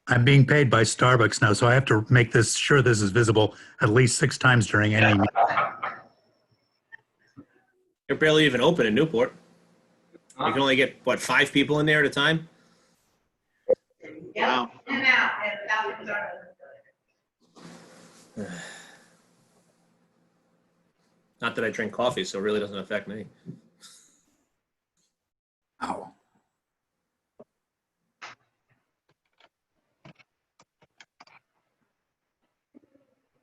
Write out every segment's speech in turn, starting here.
I'm being paid by Starbucks now, so I have to make sure this is visible at least 6 times during any meeting. You're barely even open in Newport. You can only get, what, 5 people in there at a time? Wow. And out, and the bathrooms are. Not that I drink coffee, so it really doesn't affect me. Ow.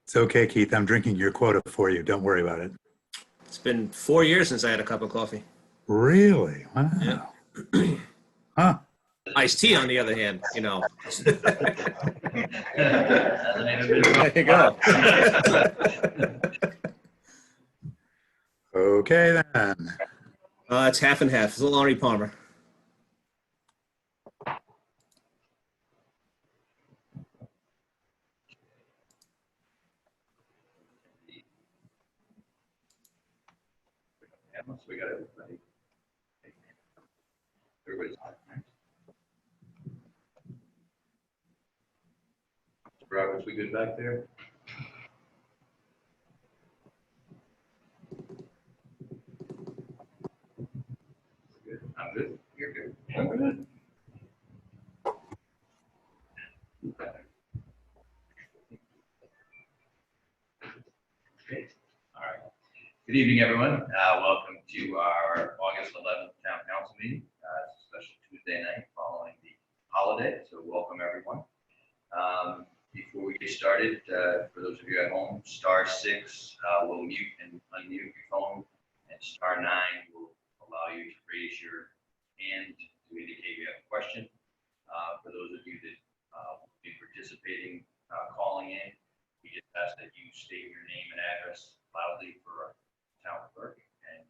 It's okay, Keith. I'm drinking your quota for you. Don't worry about it. It's been 4 years since I had a cup of coffee. Really? Wow. Yeah. Huh. Iced tea, on the other hand, you know. There you go. Okay, then. It's half and half. It's a Lonnie Palmer. So we got everybody. Everybody's on, right? Roberts, we good back there? Good. I'm good. You're good. I'm good. Great. All right. Good evening, everyone. Welcome to our August 11th Town Council meeting. It's a special Tuesday night following the holiday, so welcome everyone. Before we get started, for those of you at home, *6 will mute and unmute your phone, and *9 will allow you to raise your hand to indicate you have a question. For those of you that will be participating, calling in, we just ask that you state your name and address loudly for our town clerk, and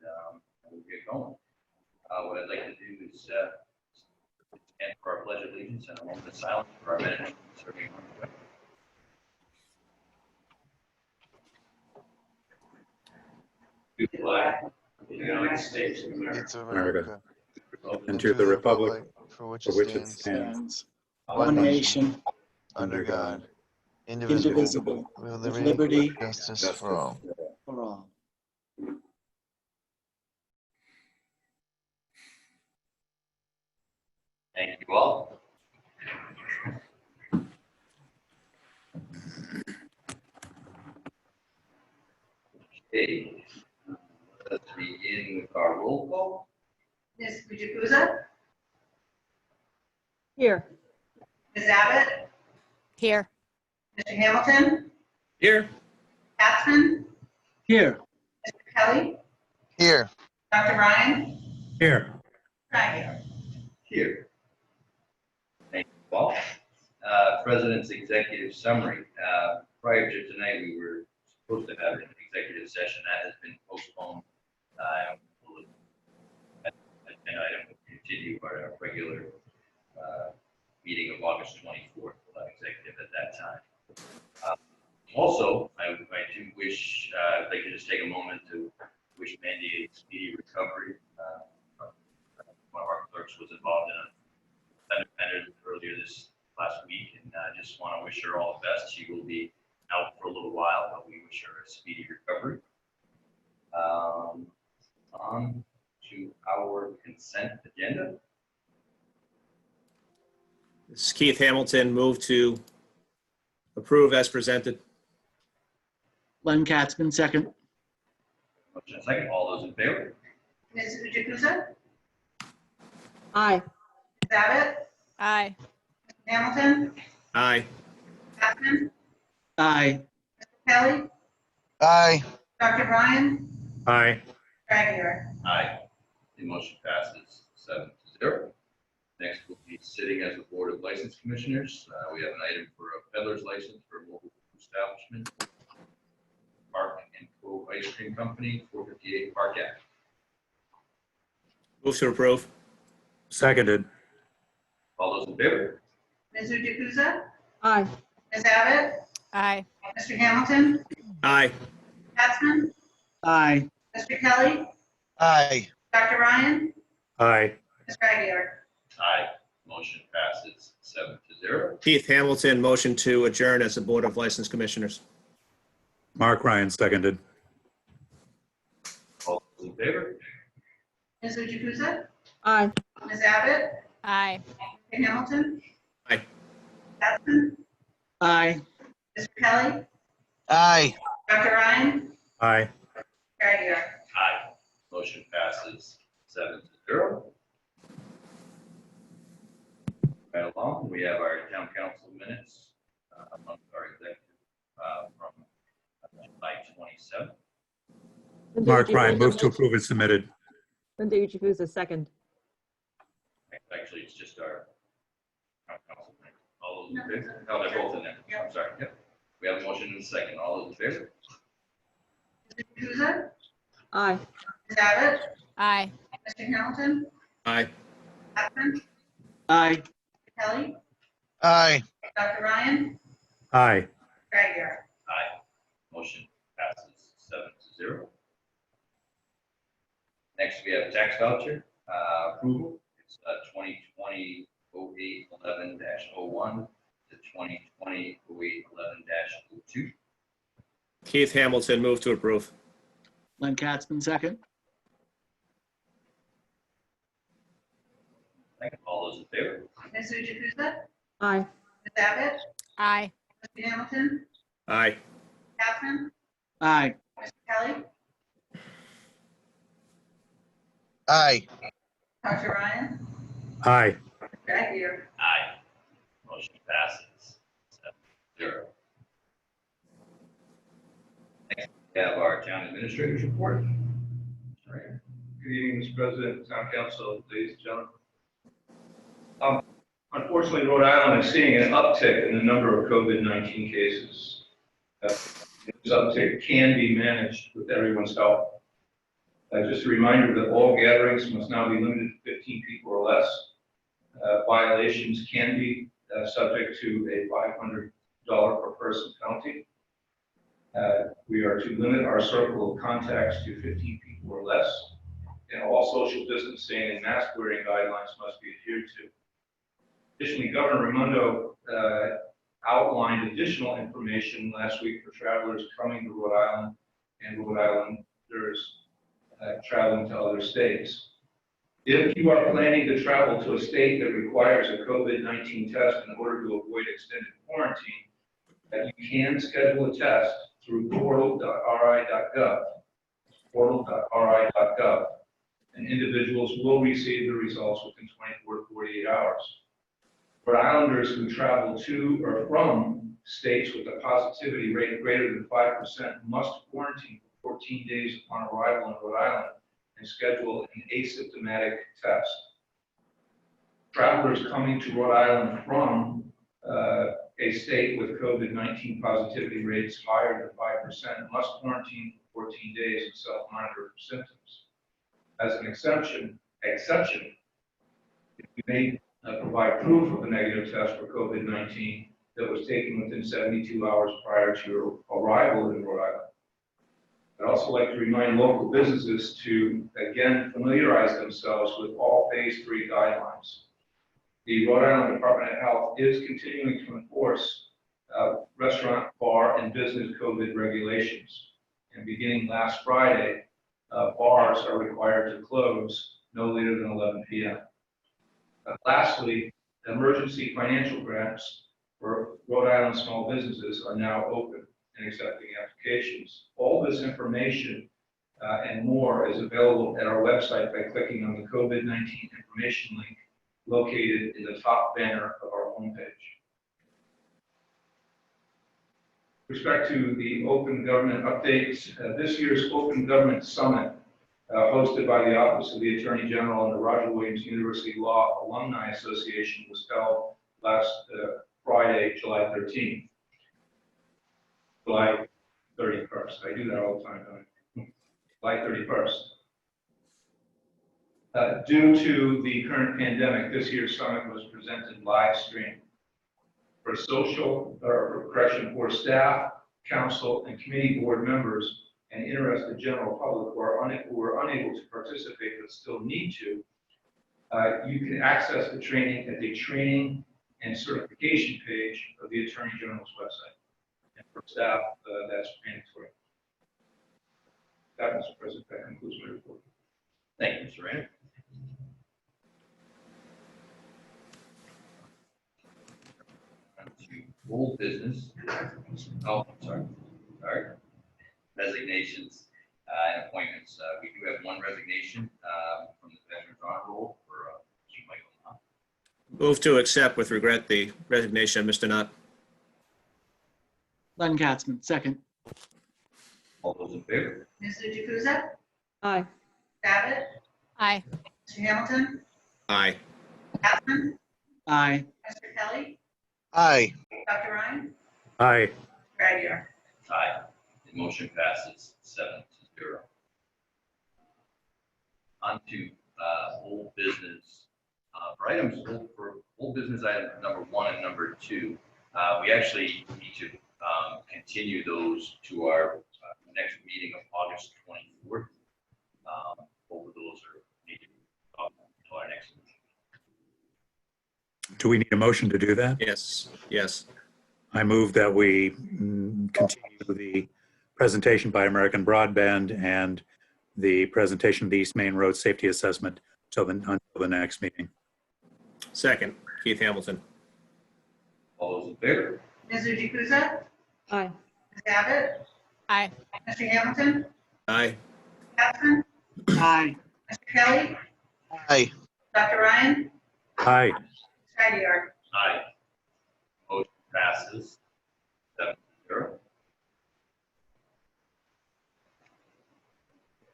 we'll get going. What I'd like to do is stand for our pledge of allegiance and a moment of silence for our men and women serving on the way. To the flag of the United States of America, States of America, And to the republic for which for which it it stands, stands, One nation, under God, indivisible, with with liberty liberty and justice for all. for all. Thank you all. Okay, let's begin with our roll call. Ms. Jukusa? Here. Ms. Abbott? Here. Mr. Hamilton? Here. Katzman? Here, Mr. Kelly? Here, Dr. Ryan? here. Right Here. Thank you all. President's executive summary. Prior to tonight, we were supposed to have an executive session that has been postponed. An item will continue our regular meeting of August 24th. We'll have executive at that time. Also, I do wish, I'd like to just take a moment to wish Mandy a speedy recovery. One of our clerks was involved in a fender bender earlier this last week, and I just want to wish her all the best. She will be out for a little while, but we wish her a speedy recovery. On to our consent agenda. This is Keith Hamilton. Move to approve as presented. Len Katzman, second. Motion and second. All those in favor? Ms. Jukusa? Aye. Ms. Abbott? Aye. Hamilton? Aye. Katzman? Aye, Kelly? aye, Dr. Ryan? Aye. Right Aye. The motion passes 7-0. Next, we'll be sitting as the Board of License Commissioners. We have an item for a peddler's license for a mobile food establishment, Park and Co. Ice Cream Company, 458 Park Ave. Move to approve. Seconded. All those in favor? Ms. Jukusa? Aye. Ms. Abbott? Aye. Mr. Hamilton? Aye. Katzman? aye, Mr. Kelly? aye, Dr. Ryan? Aye. Ms. Aguirre? Aye. Motion passes 7-0. Keith Hamilton, motion to adjourn as the Board of License Commissioners. Mark Ryan seconded. All those in favor? Ms. Jukusa? Aye. Ms. Abbott? Aye. Mr. Hamilton? Aye. Capson? Aye. Mr. Kelly? Aye. Dr. Ryan? Aye. Chair Gare? Aye. Motion passes 7-0. Right along, we have our town council minutes among our executive from July 27th. Mark Ryan moves to approve as submitted. Linda Jukusa, second. Actually, it's just our town council minutes. All those in favor? No, they're both in there. I'm sorry. Yep. We have a motion and a second. All those in favor? Ms. Jukusa? Aye. Ms. Abbott? Aye. Mr. Hamilton? Aye. Capson? Aye. Kelly? Aye. Dr. Ryan? Aye. Chair Gare? Aye. Motion passes 7-0. Next, we have tax voucher approval. It's 2020-0811-01 to 2020-0811-02. Keith Hamilton, move to approve. Len Katzman, second. Second. All those in favor? Ms. Jukusa? Aye. Ms. Abbott? Aye. Mr. Hamilton? Aye. Capson? Aye. Mr. Kelly? Aye. Dr. Ryan? Aye. Chair Gare? Aye. Motion passes 7-0. Next, we have our town administrator's report. All right. Good evening, Mr. President, Town Council, ladies and gentlemen. Unfortunately, Rhode Island is seeing an uptick in the number of COVID-19 cases. This uptick can be managed with everyone's help. Just a reminder that all gatherings must now be limited to 15 people or less. Violations can be subject to a $500 per person penalty. We are to limit our circle of contacts to 15 people or less, and all social distancing and mask wearing guidelines must be adhered to. Additionally, Governor Raimondo outlined additional information last week for travelers coming to Rhode Island and Rhode Islanders traveling to other states. If you are planning to travel to a state that requires a COVID-19 test in order to avoid extended quarantine, that you can schedule a test through portal.ri.gov, portal.ri.gov, and individuals will receive the results within 24 to 48 hours. Rhode Islanders who travel to or from states with a positivity rate greater than 5% must quarantine for 14 days upon arrival in Rhode Island and schedule an asymptomatic test. Travelers coming to Rhode Island from a state with COVID-19 positivity rates higher than 5% must quarantine for 14 days and self-monitor for symptoms. As an exception, if you may provide proof of a negative test for COVID-19 that was taken within 72 hours prior to your arrival in Rhode Island. I'd also like to remind local businesses to, again, familiarize themselves with all phase 3 guidelines. The Rhode Island Department of Health is continuing to enforce restaurant, bar, and business COVID regulations. And beginning last Friday, bars are required to close no later than 11 p.m. Lastly, emergency financial grants for Rhode Island small businesses are now open and accepting applications. All this information and more is available at our website by clicking on the COVID-19 information link located in the top banner of our homepage. With respect to the open government updates, this year's Open Government Summit, hosted by the Office of the Attorney General and the Roger Williams University Law Alumni Association, was held last Friday, July 13th. July 31st. I do that all the time, don't I? July 31st. Due to the current pandemic, this year's summit was presented live stream. For for staff, council, and committee board members and interested general public who were unable to participate but still need to, You can access the training at the training and certification page of the Attorney General's website. And for staff, that's mandatory. That, Mr. President, that concludes my report. Thank you, Mr. Rand. On to old business. Oh, sorry. Resignations and appointments. We do have one resignation from the Veterans Honor Roll for Chief Michael Knott. Move to accept with regret the resignation of Mr. Knott. Len Katzman, second. All those in favor? Mr. Jukusa? Aye. Abbott? Aye. Mr. Hamilton? Aye. Capson? Aye. Mr. Kelly? Aye. Dr. Ryan? Aye. Mr. Aguirre? Aye. The motion passes 7-0. On to old business. For items, for old business item number 1 and number 2, we actually need to continue those to our next meeting of August 24th. Both of those are needed until our next meeting. Do we need a motion to do that? Yes. Yes. I move that we continue the presentation by American Broadband and the presentation of the East Main Road Safety Assessment until the next meeting. Second, Keith Hamilton. All those in favor? Mr. Jukusa? Aye. Ms. Abbott? Aye. Mr. Hamilton? Aye. Capson? Aye. Mr. Kelly? Aye. Dr. Ryan? Aye. Mr. Aguirre? Aye. Motion passes 7-0.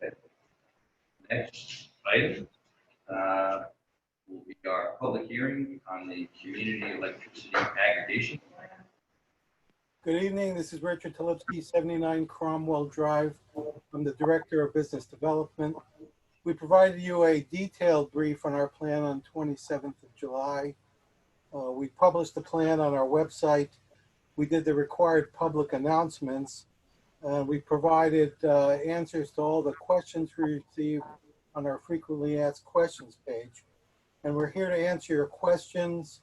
Okay. Next item will be our public hearing on the community electricity aggregation. Good evening, this is Richard Talipsky, 79 Cromwell Drive. I'm the Director of Business Development. We provided you a detailed brief on our plan on 27th of July. We published the plan on our website. We did the required public announcements. We provided answers to all the questions we received on our frequently asked questions page. And we're here to answer your questions,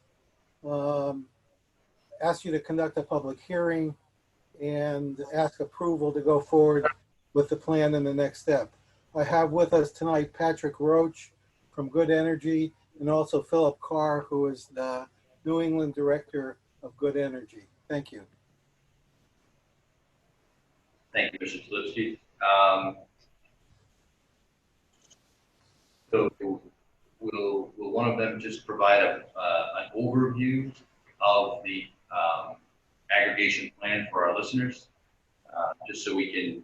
ask you to conduct a public hearing, and ask approval to go forward with the plan in the next step. I have with us tonight Patrick Roach from Good Energy and also Philip Carr, who is the New England Director of Good Energy. Thank you. Thank you, Mr. Talipsky. So will one of them just provide an overview of the aggregation plan for our listeners, just so we can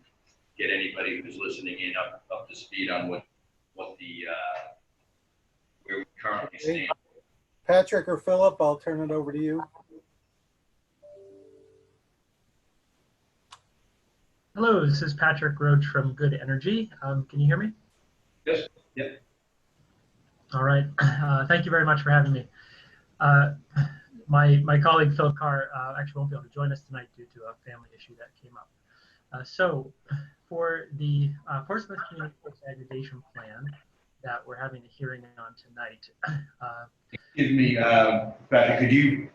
get anybody who's listening in up to speed on what the where we currently stand. Patrick or Philip, I'll turn it over to you. Hello, this is Patrick Roach from Good Energy. Can you hear me? Yes. Yep. All right. Thank you very much for having me. My colleague Philip Carr actually won't be able to join us tonight due to a family issue that came up. So for the Portsmouth Community Force Aggregation Plan that we're having a hearing on tonight. Excuse me, Patrick, could you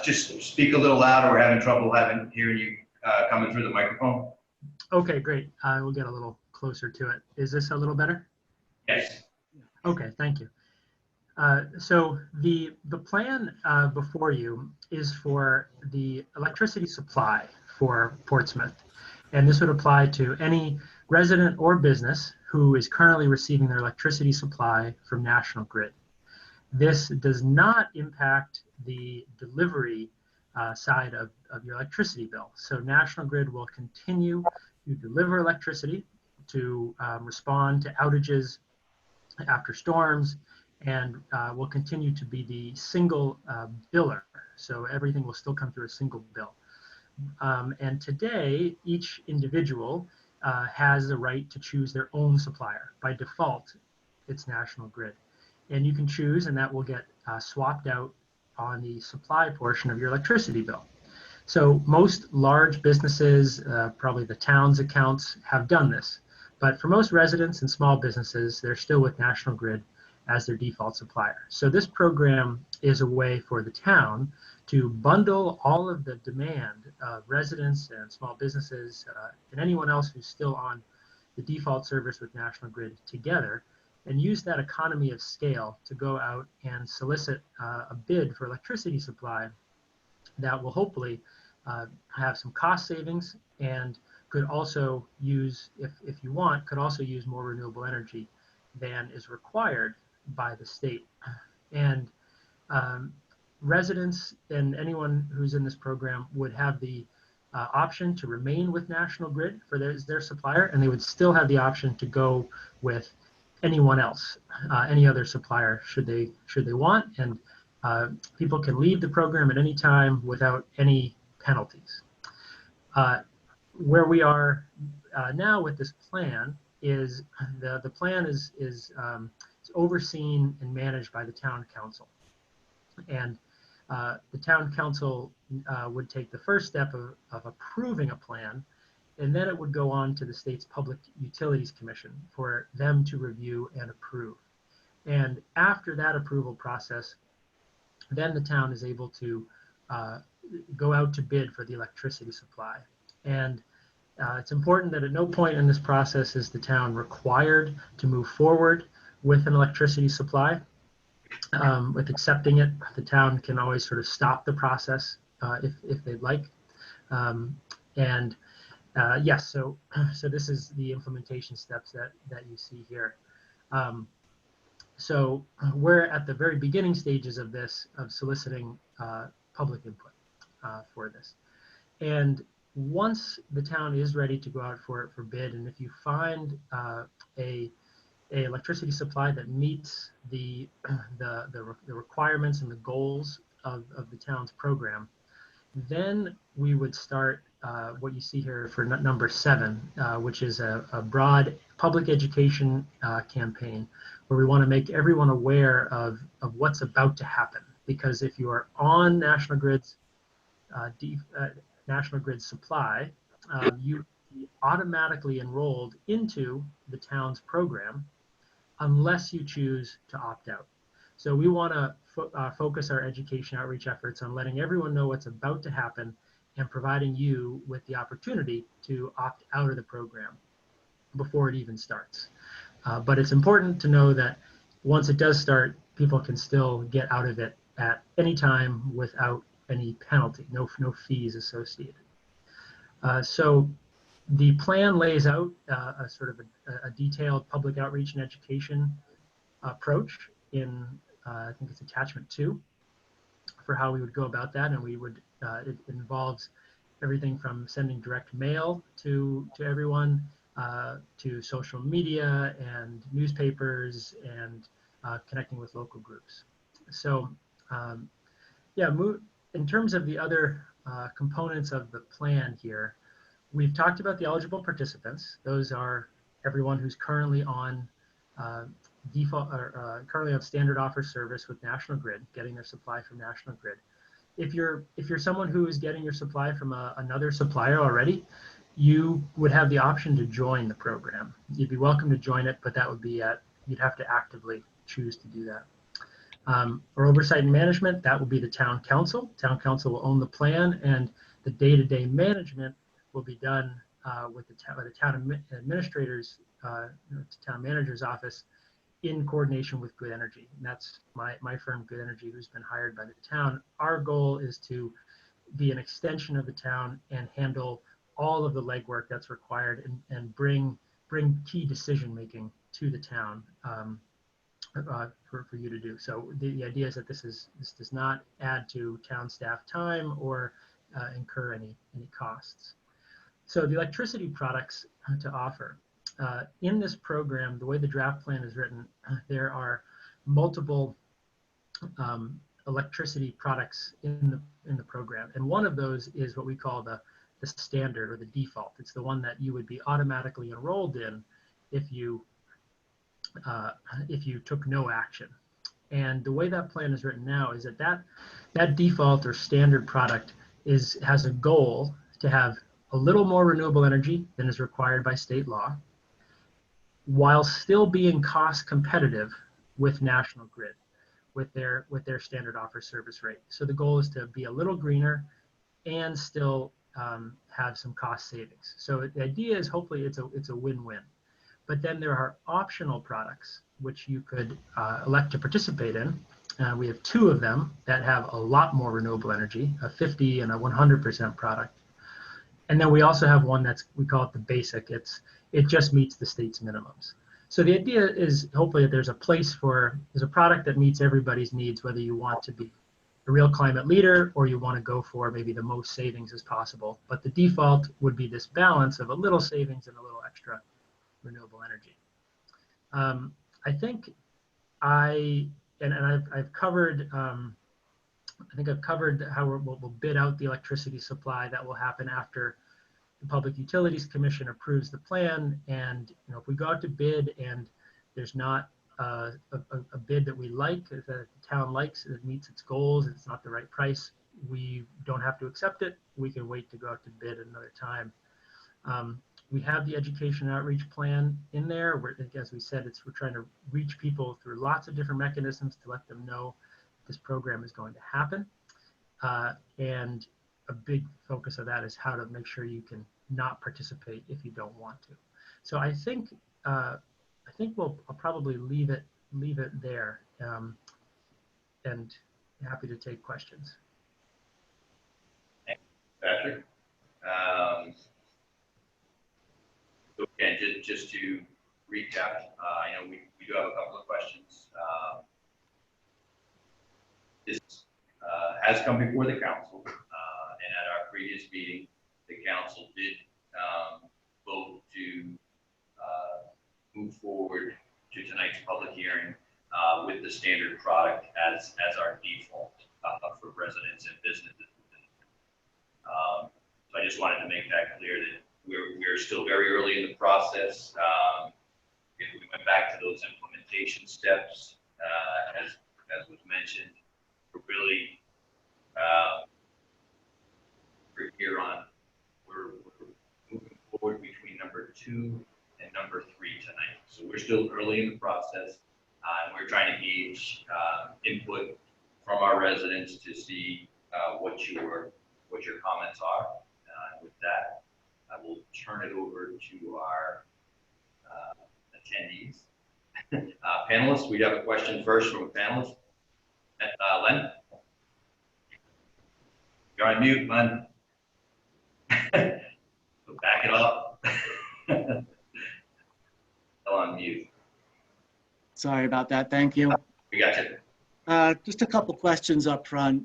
just speak a little louder? We're having trouble hearing you coming through the microphone. Okay, great. I will get a little closer to it. Is this a little better? Yes. Okay, thank you. So the plan before you is for the electricity supply for Portsmouth. And this would apply to any resident or business who is currently receiving their electricity supply from National Grid. This does not impact the delivery side of your electricity bill. So National Grid will continue to deliver electricity to respond to outages after storms, and will continue to be the single biller. So everything will still come through a single bill. And today, each individual has the right to choose their own supplier. By default, it's National Grid. And you can choose, and that will get swapped out on the supply portion of your electricity bill. So most large businesses, probably the town's accounts, have done this. But for most residents and small businesses, they're still with National Grid, as their default supplier. So this program is a way for the town to bundle all of the demand of residents and small businesses and anyone else who's still on the default service with National Grid together, and use that economy of scale to go out and solicit a bid for electricity supply that will hopefully have some cost savings and could also use, if you want, could also use more renewable energy than is required by the state. And residents and anyone who's in this program would have the option to remain with National Grid for their supplier, and they would still have the option to go with anyone else, any other supplier, should they want. And people can leave the program at any time without any penalties. Where we are now with this plan is the plan is overseen and managed by the town council, and the town council would take the first step of approving a plan, and then it would go on to the state's Public Utilities Commission for them to review and approve. And after that approval process, then the town is able to go out to bid for the electricity supply. And it's important that at no point in this process is the town required to move forward with an electricity supply. With accepting it, the town can always sort of stop the process if they'd like. Yes, so this is the implementation steps that you see here. So we're at the very beginning stages of this, of soliciting public input for this. And once the town is ready to go out for bid, and if you find a electricity supply that meets the requirements and the goals of the town's program, then we would start what you see here for number 7, which is a broad public education campaign where we want to make everyone aware of what's about to happen. Because if you are on National Grid's supply, you be automatically enrolled into the town's program unless you choose to opt out. So we want to focus our education outreach efforts on letting everyone know what's about to happen and providing you with the opportunity to opt out of the program before it even starts. But it's important to know that once it does start, people can still get out of it at any time without any penalty, no fees associated. So the plan lays out a sort of a detailed public outreach and education approach in, I think it's attachment 2, for how we would go about that. And we would, it involves everything from sending direct mail to everyone, to social media and newspapers, and connecting with local groups. So yeah, in terms of the other components of the plan here, we've talked about the eligible participants. Those are everyone who's currently on default or currently on standard offer service with National Grid, getting their supply from National Grid. If you're someone who is getting your supply from another supplier already, you would have the option to join the program. You'd be welcome to join it, but that would be you'd have to actively choose to do that. For oversight and management, that will be the town council. Town council will own the plan, and the day-to-day management will be done with the town administrators, town manager's office, in coordination with Good Energy. And that's my firm, Good Energy, who's been hired by the town. Our goal is to be an extension of the town and handle all of the legwork that's required and bring key decision-making to the town for you to do. So the idea is that this does not add to town staff time or incur any costs. So the electricity products to offer. In this program, the way the draft plan is written, there are multiple electricity products in the program, and one of those is what we call the standard or the default. It's the one that you would be automatically enrolled in if you took no action. And the way that plan is written now is that default or standard product has a goal to have a little more renewable energy than is required by state law, while still being cost competitive with National Grid, with their standard offer service rate. So the goal is to be a little greener and still have some cost savings. So the idea is hopefully it's a win-win. But then there are optional products which you could elect to participate in. We have 2 of them that have a lot more renewable energy, a 50 and a 100% product. And then we also have one we call it the basic. It just meets the state's minimums. So the idea is hopefully that there's a product that meets everybody's needs, whether you want to be a real climate leader or you want to go for maybe the most savings as possible. But the default would be this balance of a little savings and a little extra renewable energy. I think I've covered, I think I've covered how we'll bid out the electricity supply. That will happen after the Public Utilities Commission approves the plan. And if we go out to bid and there's not a bid that we like, that the town likes, it meets its goals, it's not the right price, we don't have to accept it. We can wait to go out to bid another time. We have the education outreach plan in there. As we said, we're trying to reach people through lots of different mechanisms to let them know this program is going to happen. And a big focus of that is how to make sure you can not participate if you don't want to. So I think I'll probably leave it there, and happy to take questions. Patrick. So again, just to recap, we do have a couple of questions. This has come before the council, and at our previous meeting, the council did vote to move forward to tonight's public hearing with the standard product as our default for residents and businesses. So I just wanted to make that clear that we're still very early in the process. If we went back to those implementation steps, as was mentioned, we're really we're moving forward between number 2 and number 3 tonight. So we're still early in the process, and we're trying to gauge input from our residents to see what your comments are. With that, I will turn it over to our attendees. Panelists, we have a question first from a panelist. Len? You're on mute, Len. So back it up. Still on mute. Sorry about that. Thank you. We got you. Just a couple questions up front.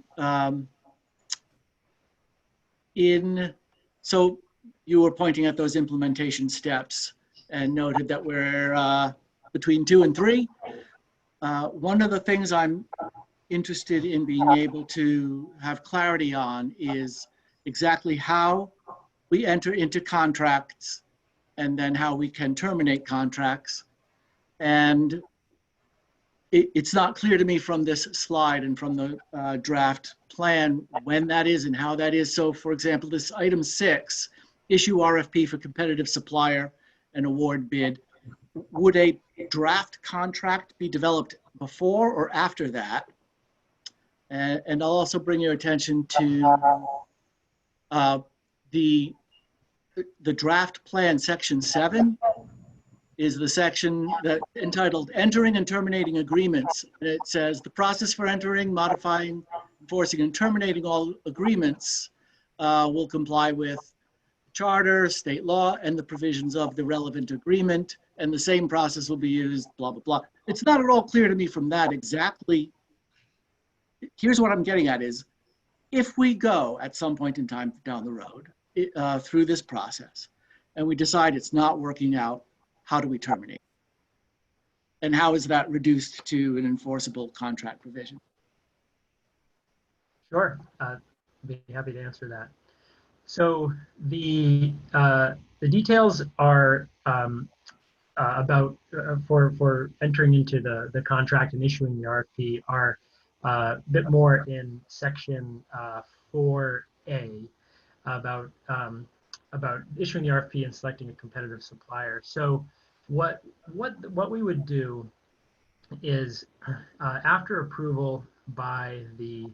So you were pointing at those implementation steps and noted that we're between 2 and 3. One of the things I'm interested in being able to have clarity on is exactly how we enter into contracts and then how we can terminate contracts. And it's not clear to me from this slide and from the draft plan when that is and how that is. So for example, this item 6, issue RFP for competitive supplier and award bid. Would a draft contract be developed before or after that? And I'll also bring your attention to the draft plan section 7 is the section that entitled Entering and Terminating Agreements. And it says the process for entering, modifying, enforcing, and terminating all agreements will comply with charter, state law, and the provisions of the relevant agreement. And the same process will be used, blah, blah, blah. It's not at all clear to me from that exactly. Here's what I'm getting at is, if we go at some point in time down the road through this process, and we decide it's not working out, how do we terminate? And how is that reduced to an enforceable contract provision? Sure, I'd be happy to answer that. So the details are about for entering into the contract and issuing the RFP are a bit more in section 4A about issuing the RFP and selecting a competitive supplier. So what we would do is after approval by the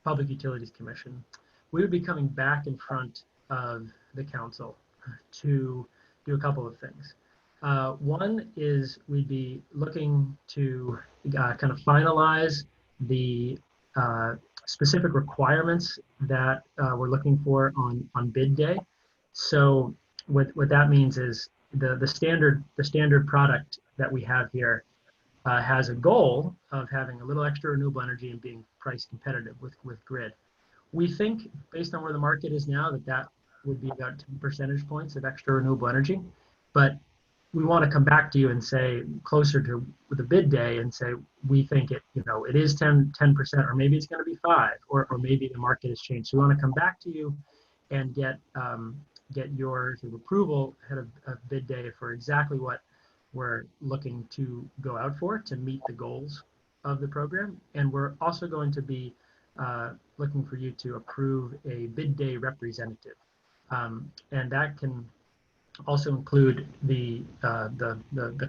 Public Utilities Commission, we would be coming back in front of the council to do a couple of things. One is we'd be looking to kind of finalize the specific requirements that we're looking for on bid day. So what that means is the standard product that we have here has a goal of having a little extra renewable energy and being price competitive with grid. We think, based on where the market is now, that would be about 10 percentage points of extra renewable energy. But we want to come back to you and say, closer to the bid day, and say, we think it is 10%, or maybe it's going to be 5%, or maybe the market has changed. So we want to come back to you and get your sort of approval ahead of bid day for exactly what we're looking to go out for to meet the goals of the program. And we're also going to be looking for you to approve a bid day representative. And that can also include the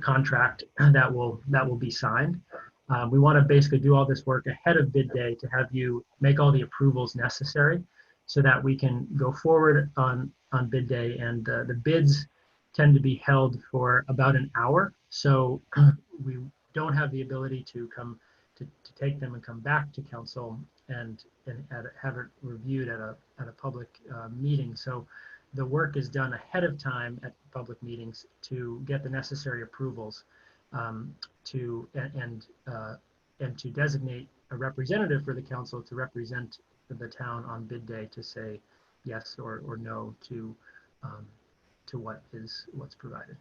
contract that will be signed. We want to basically do all this work ahead of bid day to have you make all the approvals necessary so that we can go forward on bid day. And the bids tend to be held for about an hour. So we don't have the ability to come to take them and come back to council and have it reviewed at a public meeting. So the work is done ahead of time at public meetings to get the necessary approvals and to designate a representative for the council to represent the town on bid day to say yes or no to what's provided.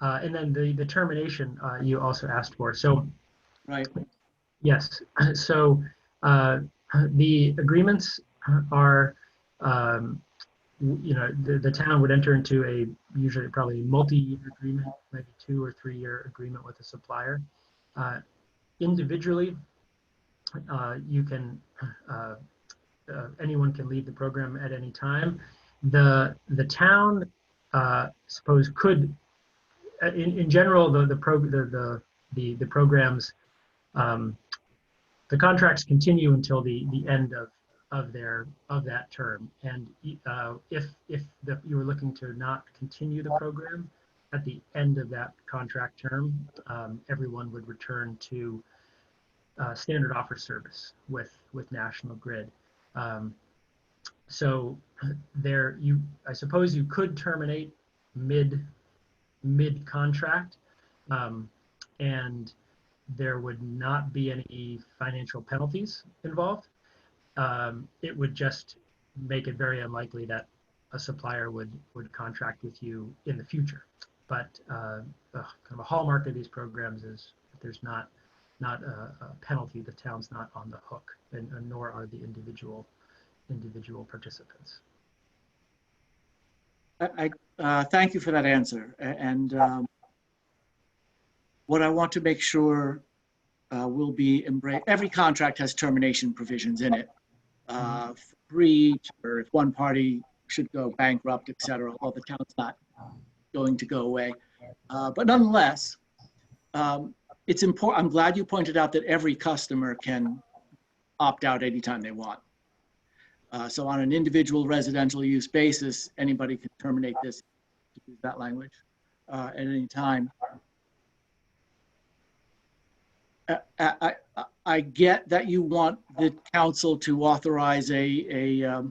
And then the termination you also asked for. So, Right. Yes. So the agreements are, the town would enter into usually probably multi-year agreement, maybe 2 or 3 year agreement with a supplier. Individually, you can, anyone can leave the program at any time. The town, suppose could, in general, the programs, the contracts continue until the end of that term. And if you were looking to not continue the program at the end of that contract term, everyone would return to standard offer service with National Grid. So I suppose you could terminate mid contract, and there would not be any financial penalties involved. It would just make it very unlikely that a supplier would contract with you in the future. But kind of a hallmark of these programs is that there's not a penalty. The town's not on the hook, and nor are the individual participants. I thank you for that answer. And what I want to make sure will be embraced. Every contract has termination provisions in it. Breach, or if one party should go bankrupt, et cetera. Well, the town's not going to go away. But nonetheless, it's important. I'm glad you pointed out that every customer can opt out anytime they want. So on an individual residential use basis, anybody can terminate this, to use that language, at any time. I get that you want the council to authorize a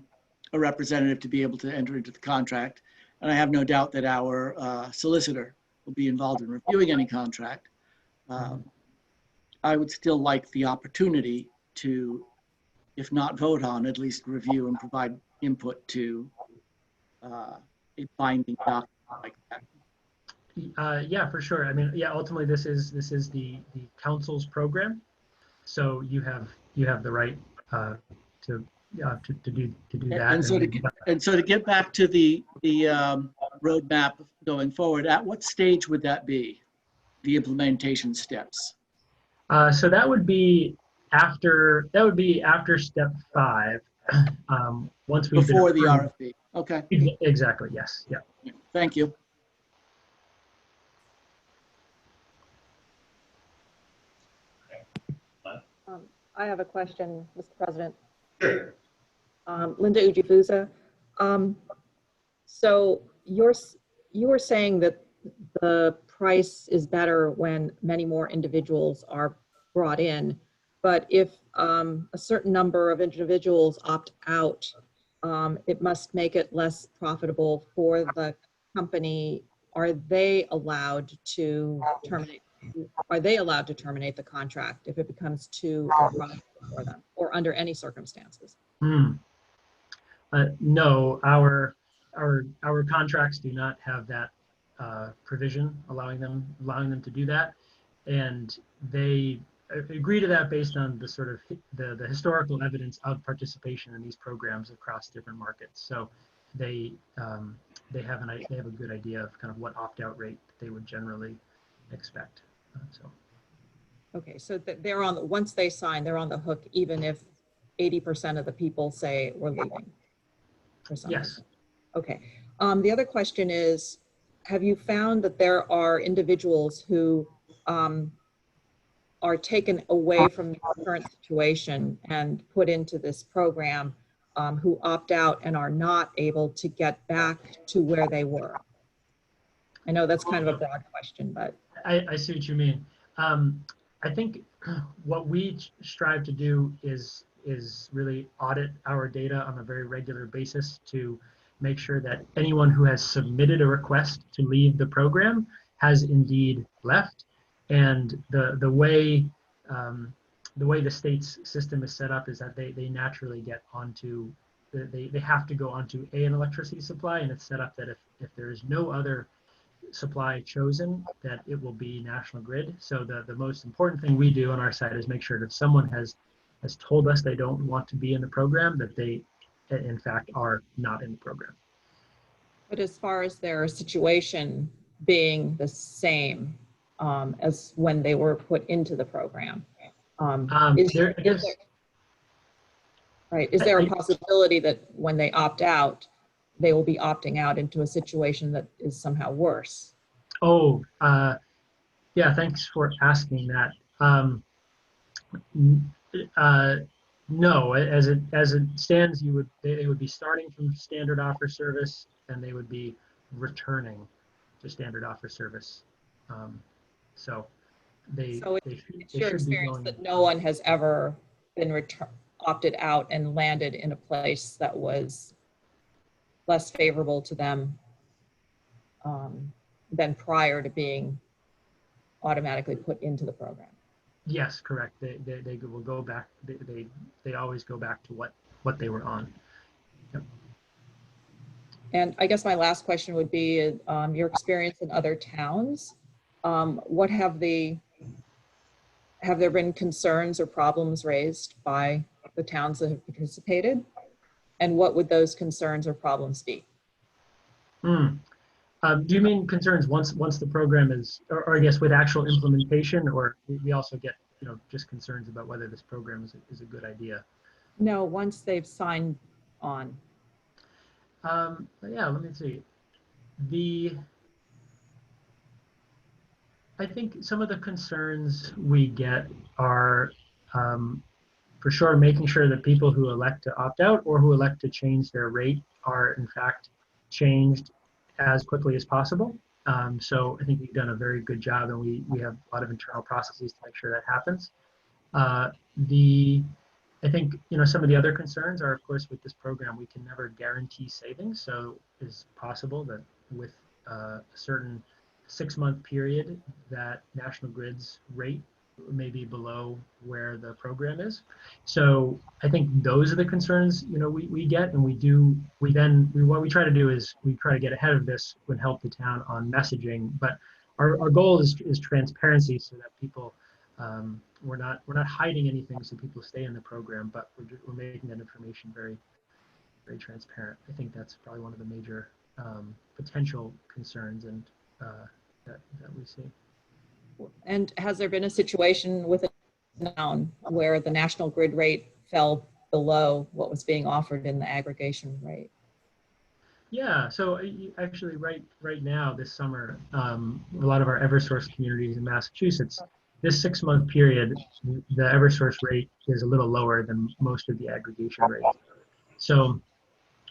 representative to be able to enter into the contract. And I have no doubt that our solicitor will be involved in reviewing any contract. I would still like the opportunity to, if not vote on, at least review and provide input to a binding document like that. Yeah, for sure. I mean, yeah, ultimately this is the council's program. So you have the right to do that. And so to get back to the roadmap going forward, at what stage would that be? The implementation steps? So that would be after step 5. Once we've before the approved. RFP. Okay. Exactly. Yes. Yeah. Thank you. I have a question, Mr. President. Sure. Linda Ujifuza. So you were saying that the price is better when many more individuals are brought in, but if a certain number of individuals opt out, it must make it less profitable for the company. Are they allowed to terminate? Are they allowed to terminate the contract if it becomes too unprofitable for them, or under any circumstances? No, our contracts do not have that provision allowing them to do that, and they agree to that based on the sort of the historical evidence of participation in these programs across different markets. So they have a good idea of kind of what opt-out rate they would generally expect. Okay, so they're once they sign, they're on the hook, even if 80% of the people say we're leaving for some Yes. reason. Okay. The other question is, have you found that there are individuals who are taken away from the current situation and put into this program who opt out and are not able to get back to where they were? I know that's kind of a broad question, but. I see what you mean. I think what we strive to do is really audit our data on a very regular basis to make sure that anyone who has submitted a request to leave the program has indeed left. And the way the state's system is set up is that they naturally get onto, they have to go onto an electricity supply, and it's set up that if there is no other supply chosen, that it will be National Grid. So the most important thing we do on our side is make sure that if someone has told us they don't want to be in the program, that they in fact are not in the program. But as far as their situation being the same as when they were put into the program, is there a possibility that when they opt out, they will be opting out into a situation that is somehow worse? Oh, yeah, thanks for asking that. No, as it stands, they would be starting from standard offer service, and they would be returning to standard offer service. So it's your experience that no one has ever been opted out and landed in a place that was less favorable to them than prior to being automatically put into the program? Yes, correct. They will go back. They always go back to what they were on. Yep. And I guess my last question would be your experience in other towns. What have there been concerns or problems raised by the towns that have participated? And what would those concerns or problems be? Do you mean concerns once the program is, or I guess with actual implementation, or we also get just concerns about whether this program is a good idea? No, once they've signed on. Yeah, let me see. I think some of the concerns we get are for sure making sure that people who elect to opt out or who elect to change their rate are in fact changed as quickly as possible. So I think we've done a very good job, and we have a lot of internal processes to make sure that happens. I think some of the other concerns are, of course, with this program, we can never guarantee savings. So it's possible that with a certain 6-month period that National Grid's rate may be below where the program is. So I think those are the concerns we get, and what we try to do is we try to get ahead of this and help the town on messaging. But our goal is transparency, so that people we're not hiding anything, so people stay in the program, but we're making that information very, very transparent. I think that's probably one of the major potential concerns and that we see. And has there been a situation with a town where the National Grid rate fell below what was being offered in the aggregation rate? Yeah, so actually right now this summer, a lot of our Eversource communities in Massachusetts this 6-month period, the Eversource rate is a little lower than most of the aggregation rates. So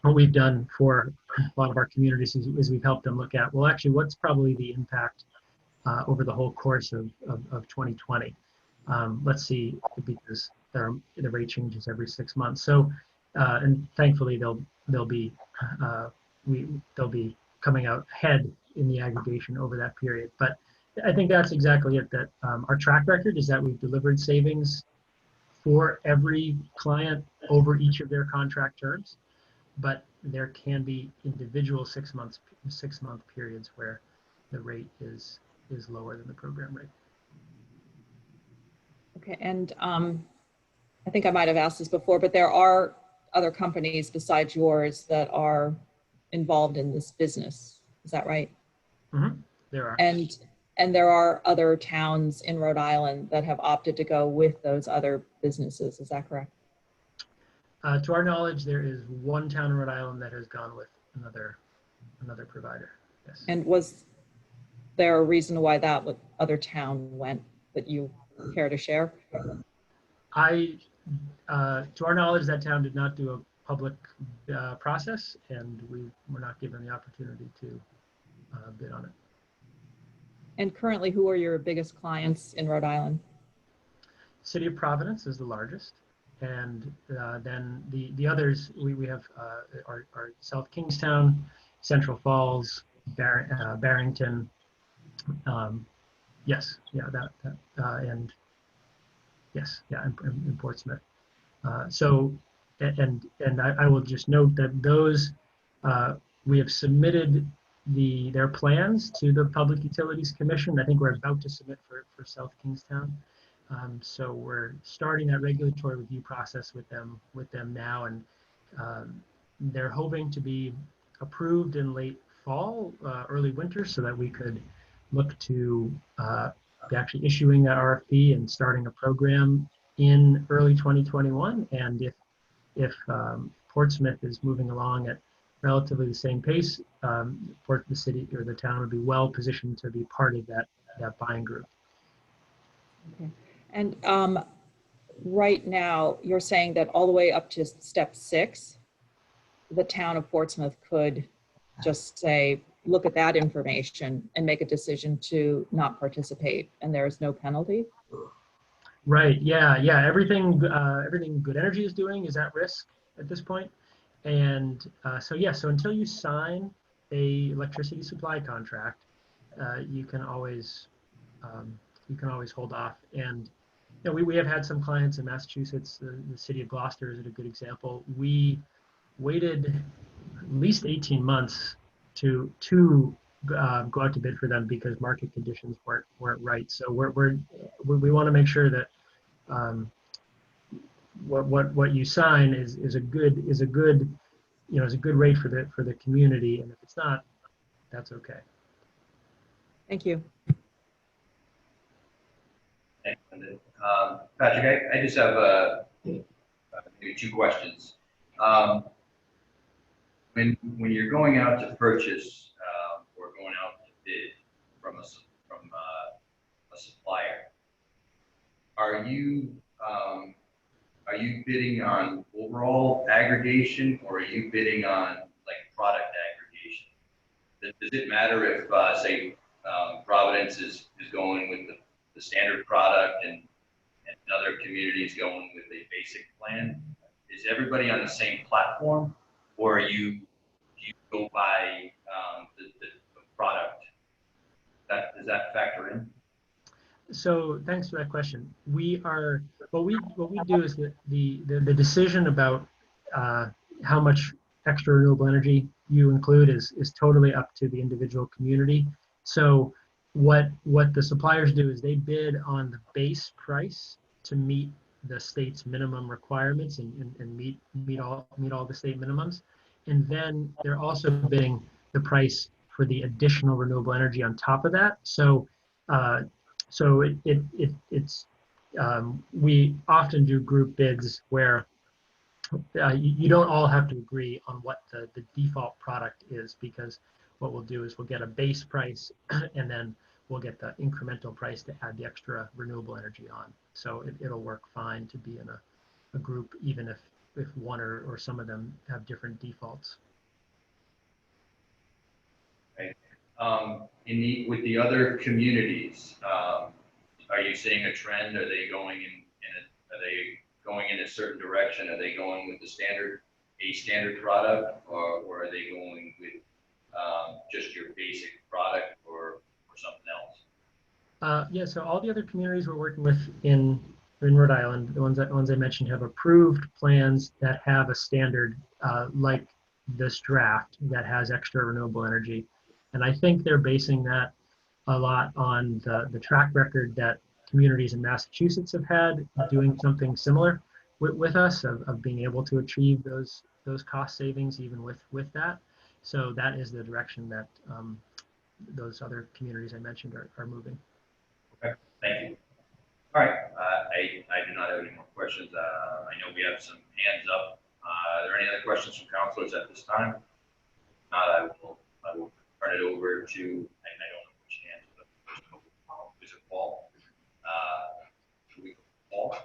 what we've done for a lot of our communities is we've helped them look at, well, actually, what's probably the impact over the whole course of 2020. Let's see, because the rate changes every 6 months. So, and thankfully they'll be coming out ahead in the aggregation over that period. But I think that's exactly it. That our track record is that we've delivered savings for every client over each of their contract terms, but there can be individual 6-month periods where the rate is lower than the program rate. Okay, and I think I might have asked this before, but there are other companies besides yours that are involved in this business. Is that right? Mm-hmm. There are. And there are other towns in Rhode Island that have opted to go with those other businesses. Is that correct? To our knowledge, there is one town in Rhode Island that has gone with another provider. Yes. And was there a reason why that other town went that you care to share? To our knowledge, that town did not do a public process, and we were not given the opportunity to bid on it. And currently, who are your biggest clients in Rhode Island? City of Providence is the largest, and then the others we have are South Kingstown, Central Falls, Barrington. Yes, yeah, and yes, yeah, in Portsmouth. So, and I will just note that those we have submitted their plans to the Public Utilities Commission. I think we're about to submit for South Kingstown. So we're starting that regulatory review process with them now, and they're hoping to be approved in late fall, early winter, so that we could look to actually issuing that RFP and starting a program in early 2021. And if Portsmouth is moving along at relatively the same pace, the city or the town would be well positioned to be part of that buying group. Okay. And right now, you're saying that all the way up to step 6, the town of Portsmouth could just say, look at that information and make a decision to not participate, and there is no penalty? Right, yeah. Everything Good Energy is doing is at risk at this point. And so until you sign a electricity supply contract, you can always hold off. And we have had some clients in Massachusetts. The city of Gloucester is a good example. We waited at least 18 months to go out to bid for them because market conditions weren't right. So we want to make sure that what you sign is a good rate for the community, and if it's not, that's okay. Thank you. Thanks, Linda. Patrick, I just have maybe 2 questions. When you're going out to purchase or going out to bid from a supplier, are you bidding on overall aggregation, or are you bidding on like product aggregation? Does it matter if say Providence is going with the standard product and another community is going with a basic plan? Is everybody on the same platform, or do you go by the product? Does that factor in? So thanks for that question. What we do is that the decision about how much extra renewable energy you include is totally up to the individual community. So what the suppliers do is they bid on the base price to meet the state's minimum requirements and meet all the state minimums, and then they're also bidding the price for the additional renewable energy on top of that. So we often do group bids where you don't all have to agree on what the default product is, because what we'll do is we'll get a base price and then we'll get the incremental price to add the extra renewable energy on. So it'll work fine to be in a group, even if one or some of them have different defaults. With the other communities, are you seeing a trend? Are they going in a certain direction? Are they going with a standard product, or are they going with just your basic product or something else? Yeah, so all the other communities we're working with in Rhode Island, the ones I mentioned, have approved plans that have a standard like this draft that has extra renewable energy. And I think they're basing that a lot on the track record that communities in Massachusetts have had doing something similar with us of being able to achieve those cost savings even with that. So that is the direction that those other communities I mentioned are moving. Okay, thank you. All right, I do not have any more questions. I know we have some hands up. Are there any other questions from councilors at this time? If not, I will turn it over to, I don't know which hand, but is it Paul? Paul?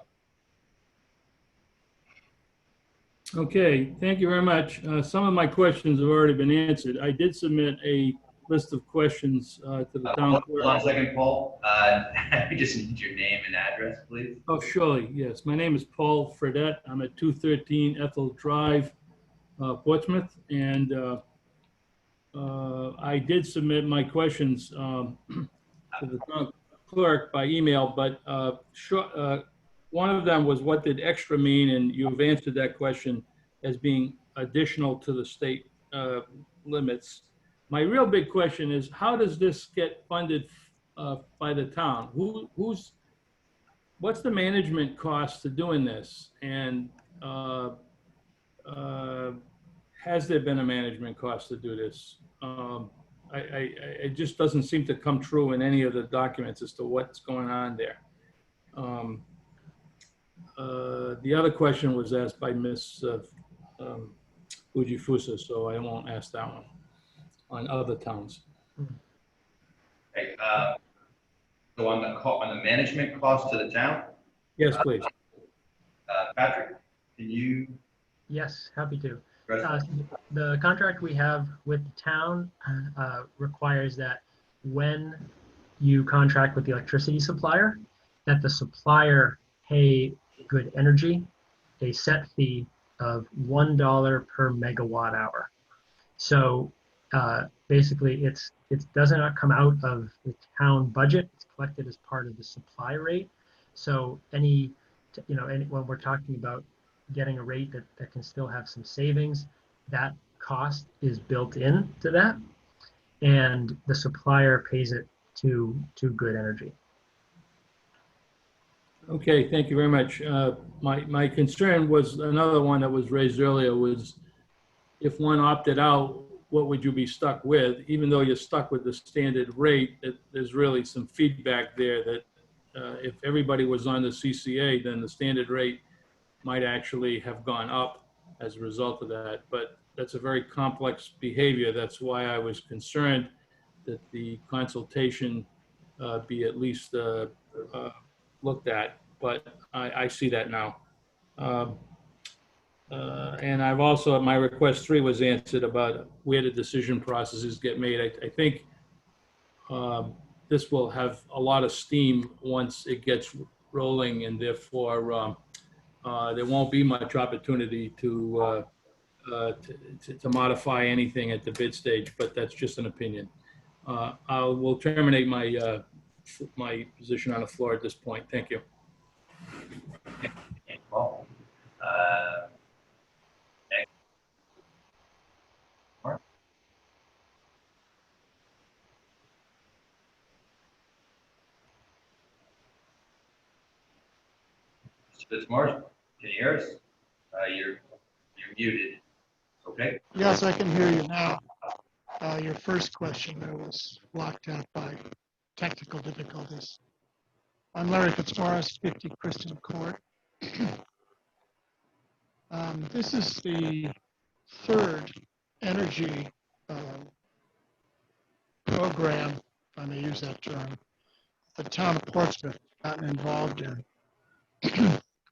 Okay, thank you very much. Some of my questions have already been answered. I did submit a list of questions to the town clerk. Hold on a second, Paul. I just need your name and address, please. Oh, surely, yes. My name is Paul Fredette. I'm at 213 Ethel Drive, Portsmouth, and I did submit my questions to the town clerk by email, but one of them was, what did extra mean? And you've answered that question as being additional to the state limits. My real big question is, how does this get funded by the town? What's the management cost to doing this? And has there been a management cost to do this? It just doesn't seem to come true in any of the documents as to what's going on there. The other question was asked by Ms. Fujifusa, so I won't ask that one on other towns. Okay, so on the management cost to the town? Yes, please. Patrick, can you? Yes, happy to. address The contract we have with the town requires that when you contract with the electricity supplier, that the supplier pay Good Energy a set fee of $1 per megawatt hour. So basically, it does not come out of the town budget. It's collected as part of the supply rate. So when we're talking about getting a rate that can still have some savings, that cost is built into that, and the supplier pays it to Good Energy. Okay, thank you very much. My concern was, another one that was raised earlier, was if one opted out, what would you be stuck with? Even though you're stuck with the standard rate, there's really some feedback there that if everybody was on the CCA, then the standard rate might actually have gone up as a result of that. But that's a very complex behavior. That's why I was concerned that the consultation be at least looked at, but I see that now. And I've also, my request 3 was answered about where the decision processes get made. I think this will have a lot of steam once it gets rolling, and therefore there won't be much opportunity to modify anything at the bid stage, but that's just an opinion. I will terminate my position on the floor at this point. Thank you. Paul. Mr. Fitzmaurice, can you hear us? You're muted. Okay. Yes, I can hear you now. Your first question there was blocked out by technical difficulties. I'm Larry Fitzmaurice, 50 Kristen Court. This is the third energy program if I may use that term, the town of Portsmouth gotten involved in.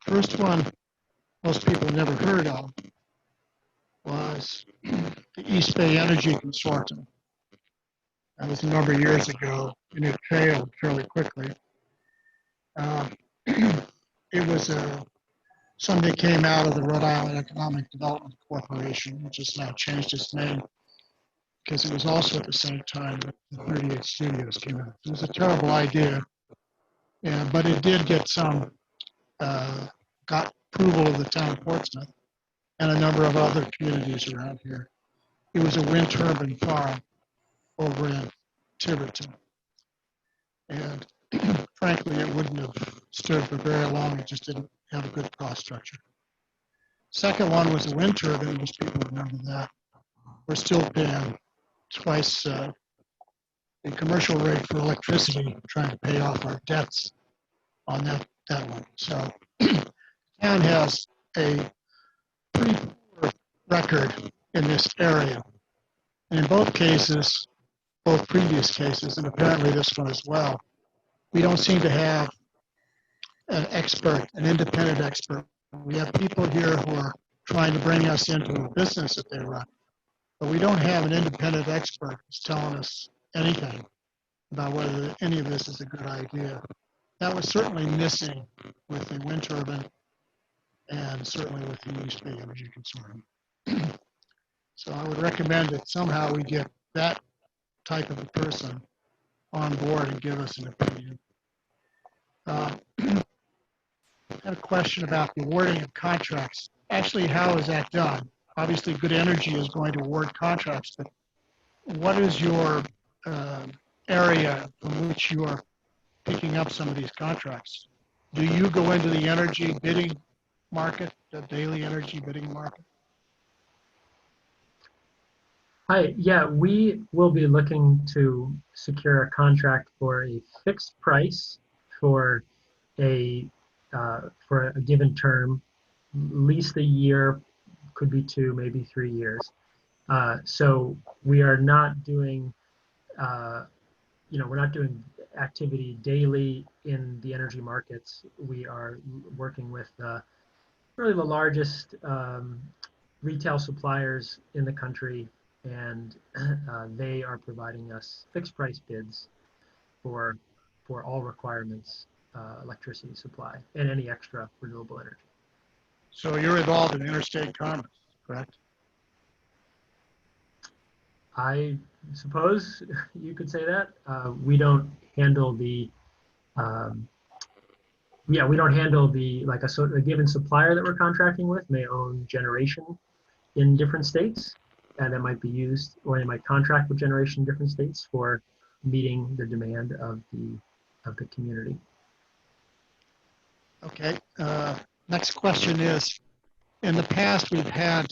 First one most people never heard of was the East Bay Energy Consortium. That was a number of years ago, and it failed fairly quickly. It was something that came out of the Rhode Island Economic Development Corporation, which has now changed its name because it was also at the same time that the 38 Studios came out. It was a terrible idea, but it did get got approval of the town of Portsmouth and a number of other communities around here. It was a wind turbine farm over in Tiverton. And frankly, it wouldn't have stood for very long. It just didn't have a good cost structure. Second one was a wind turbine. Most people remember that. We're still paying twice the commercial rate for electricity, trying to pay off our debts on that one. So town has a pretty poor record in this area. And in both cases, both previous cases, and apparently this one as well, we don't seem to have an expert, an independent expert. We have people here who are trying to bring us into a business that they run, but we don't have an independent expert who's telling us anything about whether any of this is a good idea. That was certainly missing with the wind turbine and certainly with the East Bay Energy Consortium. So I would recommend that somehow we get that type of a person on board and give us an opinion. I had a question about the awarding of contracts. Actually, how is that done? Obviously, Good Energy is going to award contracts, but what is your area from which you are picking up some of these contracts? Do you go into the energy bidding market, the daily energy bidding market? Hi, yeah, we will be looking to secure a contract for a fixed price for a given term, at least a year, could be 2, maybe 3 years. So we are not doing, we're not doing activity daily in the energy markets. We are working with really the largest retail suppliers in the country, and they are providing us fixed price bids for all requirements, electricity supply, and any extra renewable energy. So you're involved in interstate commerce, correct? I suppose you could say that. We don't handle the, we don't handle the, like a given supplier that we're contracting with may own generation in different states, and that might be used, or they might contract with generation in different states for meeting the demand of the community. Okay. Next question is, in the past we've had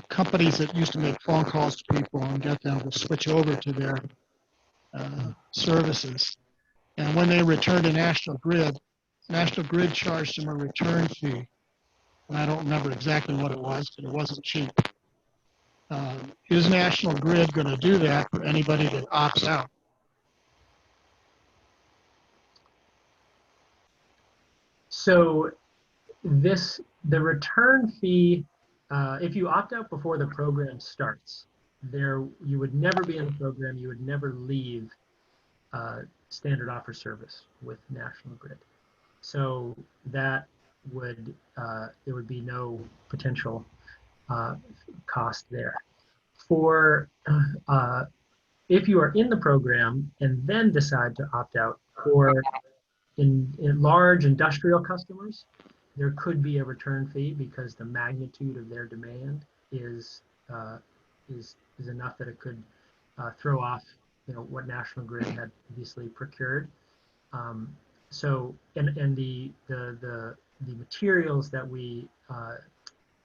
companies that used to make phone calls to people and get them to switch over to their services. And when they returned to National Grid charged them a return fee. And I don't remember exactly what it was, but it wasn't cheap. Is National Grid going to do that for anybody that opts out? So the return fee, if you opt out before the program starts, you would never be in the program, you would never leave standard offer service with National Grid. So that would, there would be no potential cost there. For, if you are in the program and then decide to opt out, for in large industrial customers, there could be a return fee because the magnitude of their demand is enough that it could throw off, what National Grid had previously procured. So, and the materials that we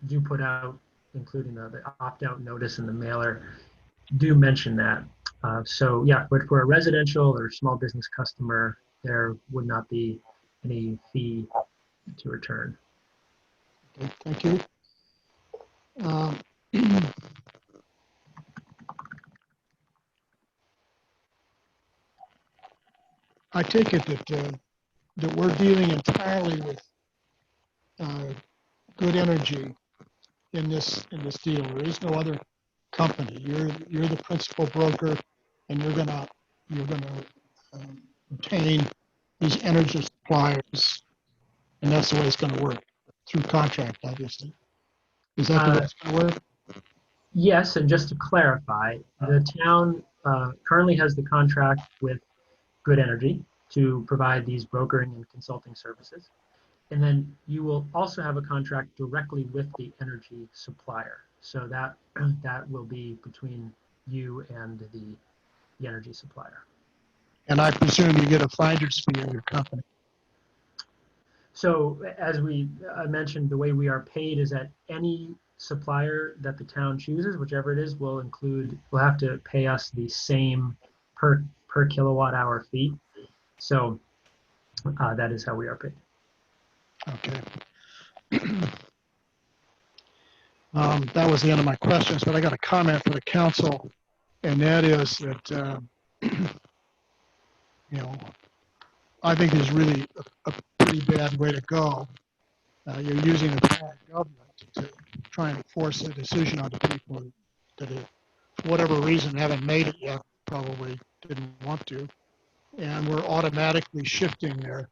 do put out, including the opt-out notice and the mailer, do mention that. So yeah, but for a residential or small business customer, there would not be any fee to return. Okay, thank you. I take it that we're dealing entirely with Good Energy in this deal. There is no other company. You're the principal broker, and you're gonna obtain these energy suppliers, and that's the way it's gonna work, through contract, obviously. Is that the way it's gonna work? Yes, and just to clarify, the town currently has the contract with Good Energy to provide these brokering and consulting services. And then you will also have a contract directly with the energy supplier. So that will be between you and the energy supplier. And I presume you get a finder's fee in your company. So as I mentioned, the way we are paid is that any supplier that the town chooses, whichever it is, will have to pay us the same per kilowatt hour fee. So that is how we are paid. Okay. That was the end of my questions, but I got a comment for the council, and that is that, I think is really a pretty bad way to go. You're using the power of government to try and force a decision on the people that, for whatever reason, haven't made it yet, probably didn't want to, and we're automatically shifting their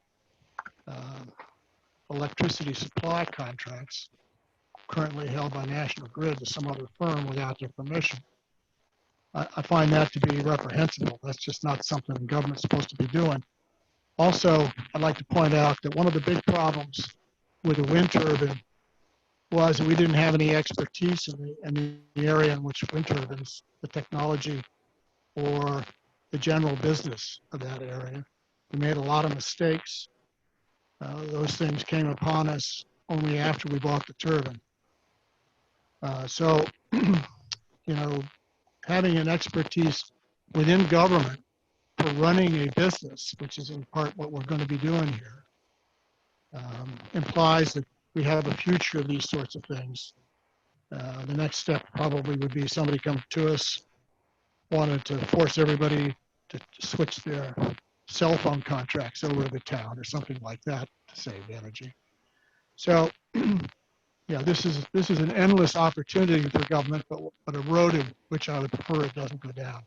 electricity supply contracts currently held by National Grid to some other firm without their permission. I find that to be reprehensible. That's just not something the government's supposed to be doing. Also, I'd like to point out that one of the big problems with the wind turbine was that we didn't have any expertise in the area in which wind turbines, the technology or the general business of that area. We made a lot of mistakes. Those things came upon us only after we bought the turbine. So, having an expertise within government for running a business, which is in part what we're going to be doing here, implies that we have a future of these sorts of things. The next step probably would be somebody come to us, wanted to force everybody to switch their cell phone contracts over to the town or something like that to save energy. So, yeah, this is an endless opportunity for government, but a road in which I would prefer it doesn't go down.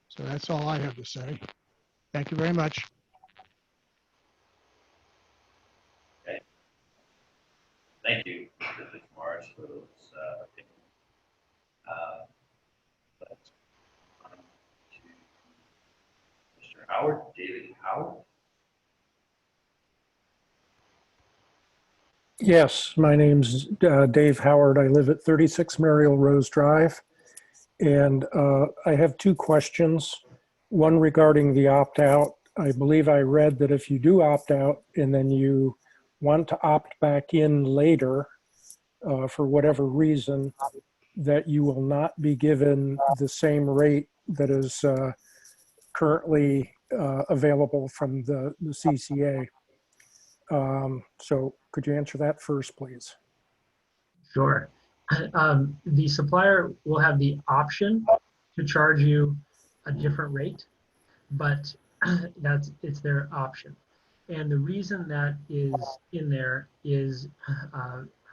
So that's all I have to say. Thank you very much. Okay. Thank you, Mr. Fitzmaurice, for those opinions. Let's on to Mr. Howard, David Howard. Yes, my name's Dave Howard. I live at 36 Muriel Rose Drive. And I have two questions. One regarding the opt-out. I believe I read that if you do opt out and then you want to opt back in later for whatever reason, that you will not be given the same rate that is currently available from the CCA. So could you answer that first, please? Sure. The supplier will have the option to charge you a different rate, but it's their option. And the reason that is in there is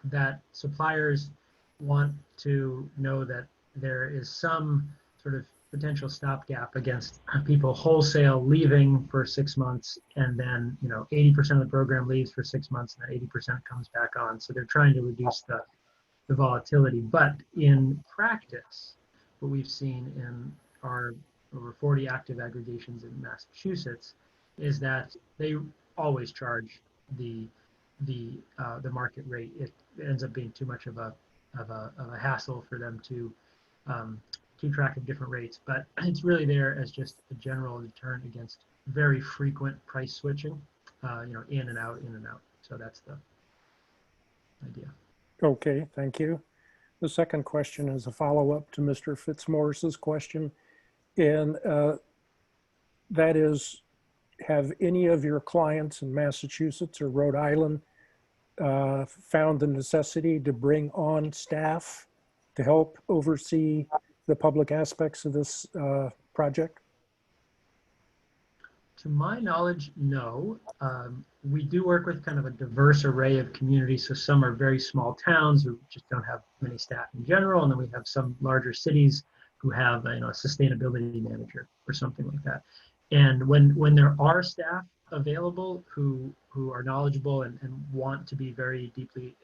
that suppliers want to know that there is some sort of potential stopgap against people wholesale leaving for 6 months, and then 80% of the program leaves for 6 months, and then 80% comes back on. So they're trying to reduce the volatility. But in practice, what we've seen in our over 40 active aggregations in Massachusetts is that they always charge the market rate. It ends up being too much of a hassle for them to keep track of different rates, but it's really there as just a general deterrent against very frequent price switching, in and out. So that's the idea. Okay, thank you. The second question is a follow-up to Mr. Fitzmaurice's question. And that is, have any of your clients in Massachusetts or Rhode Island found the necessity to bring on staff to help oversee the public aspects of this project? To my knowledge, no. We do work with kind of a diverse array of communities. So some are very small towns who just don't have many staff in general, and then we have some larger cities who have a sustainability manager or something like that. And when there are staff available who are knowledgeable and want to be very deeply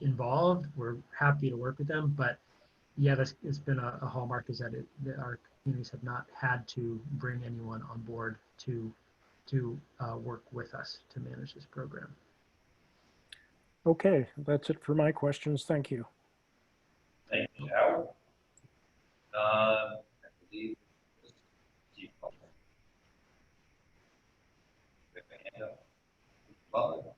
involved, we're happy to work with them. But yeah, it's been a hallmark is that our communities have not had to bring anyone on board to work with us to manage this program. Okay, that's it for my questions. Thank you. Thank you, Howard. I believe Steve Butler. With a hand up. Butler.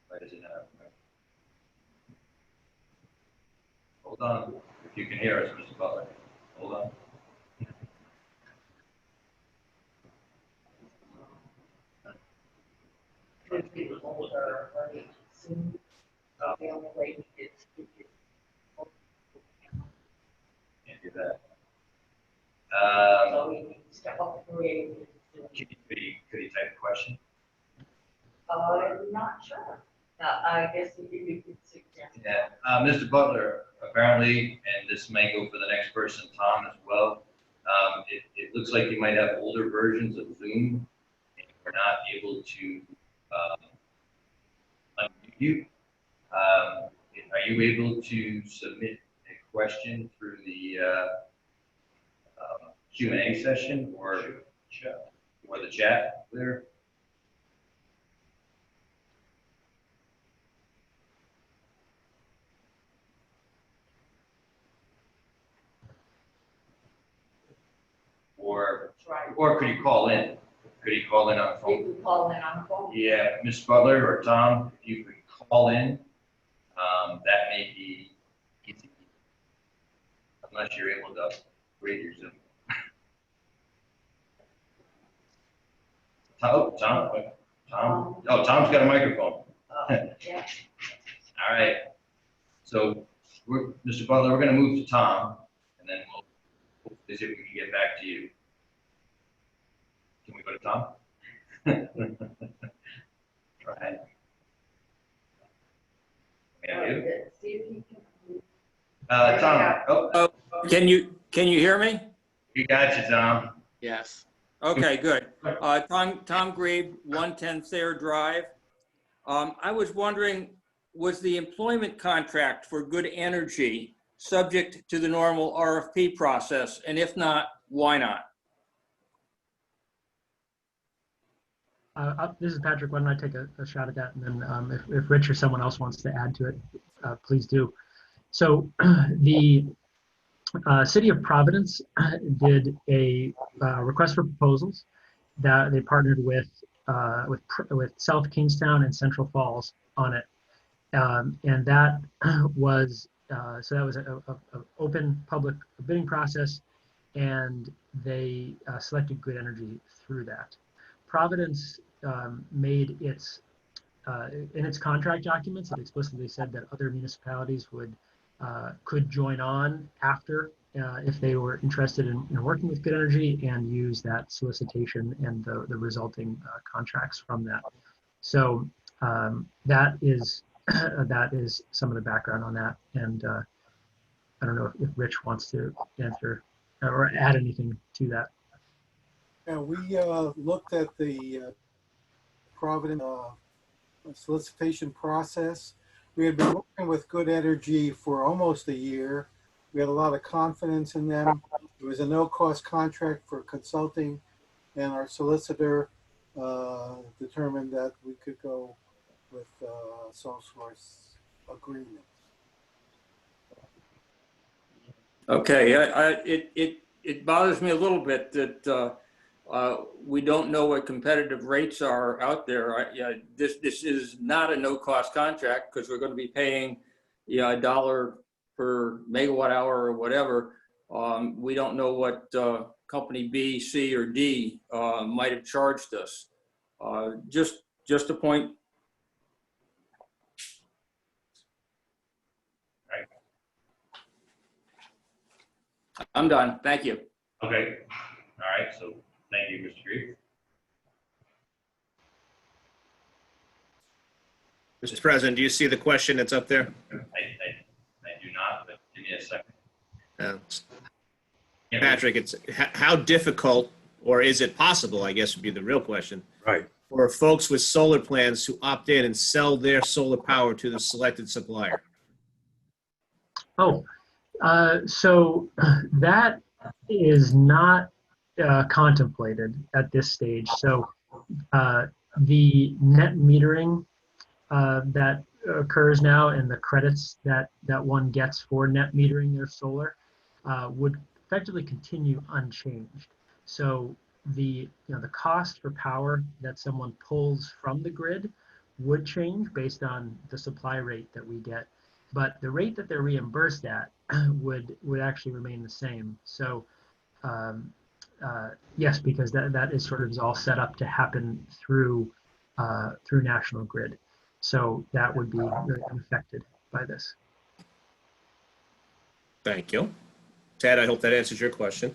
Why does it have? Hold on, if you can hear us, Mr. Butler. Hold on. Can't do that. Could he type a question? I'm not sure. I guess you could suggest. Yeah, Mr. Butler, apparently, and this may go for the next person, Tom, as well. It looks like you might have older versions of Zoom, and we're not able to unmute you. Are you able to submit a question through the Q&A session or the chat there? Or could you call in? Could you call in on the phone? You could call in on the phone. Yeah, Ms. Butler or Tom, if you could call in, that may be easy. Unless you're able to upgrade your Zoom. Tom? Oh, Tom's got a microphone. Yeah. All right. So, Mr. Butler, we're going to move to Tom, and then we'll see if we can get back to you. Can we go to Tom? Right. Tom. Oh, Can you hear me? we got you, Tom. Yes. Okay, good. Tom Grebe, 110 Thayer Drive. I was wondering, was the employment contract for Good Energy subject to the normal RFP process? And if not, why not? This is Patrick. Why don't I take a shot at that? And then if Rich or someone else wants to add to it, please do. So the City of Providence did a request for proposals that they partnered with South Kingstown and Central Falls on it. And that was, so that was an open public bidding process, and they selected Good Energy through that. Providence made its, in its contract documents, it explicitly said that other municipalities could join on after if they were interested in working with Good Energy and use that solicitation and the resulting contracts from that. So that is some of the background on that. And I don't know if Rich wants to answer or add anything to that. Yeah, we looked at the Providence solicitation process. We had been working with Good Energy for almost a year. We had a lot of confidence in them. It was a no-cost contract for consulting, and our solicitor determined that we could go with sole source agreement. Okay, it bothers me a little bit that we don't know what competitive rates are out there. This is not a no-cost contract because we're going to be paying $1 per megawatt hour or whatever. We don't know what company B, C, or D might have charged us. Just a point. I'm done. Thank you. Okay, all right, so thank you, Mr. Grief. Mr. President, do you see the question that's up there? I do not, but give me a second. Patrick, it's how difficult, or is it possible, I guess would be the real question, Right. for folks with solar plans to opt in and sell their solar power to the selected supplier? Oh, so that is not contemplated at this stage. So the net metering that occurs now and the credits that one gets for net metering their solar would effectively continue unchanged. So the cost for power that someone pulls from the grid would change based on the supply rate that we get, but the rate that they're reimbursed at would actually remain the same. So yes, because that is sort of all set up to happen through National Grid. So that would be really unaffected by this. Thank you. Ted, I hope that answers your question.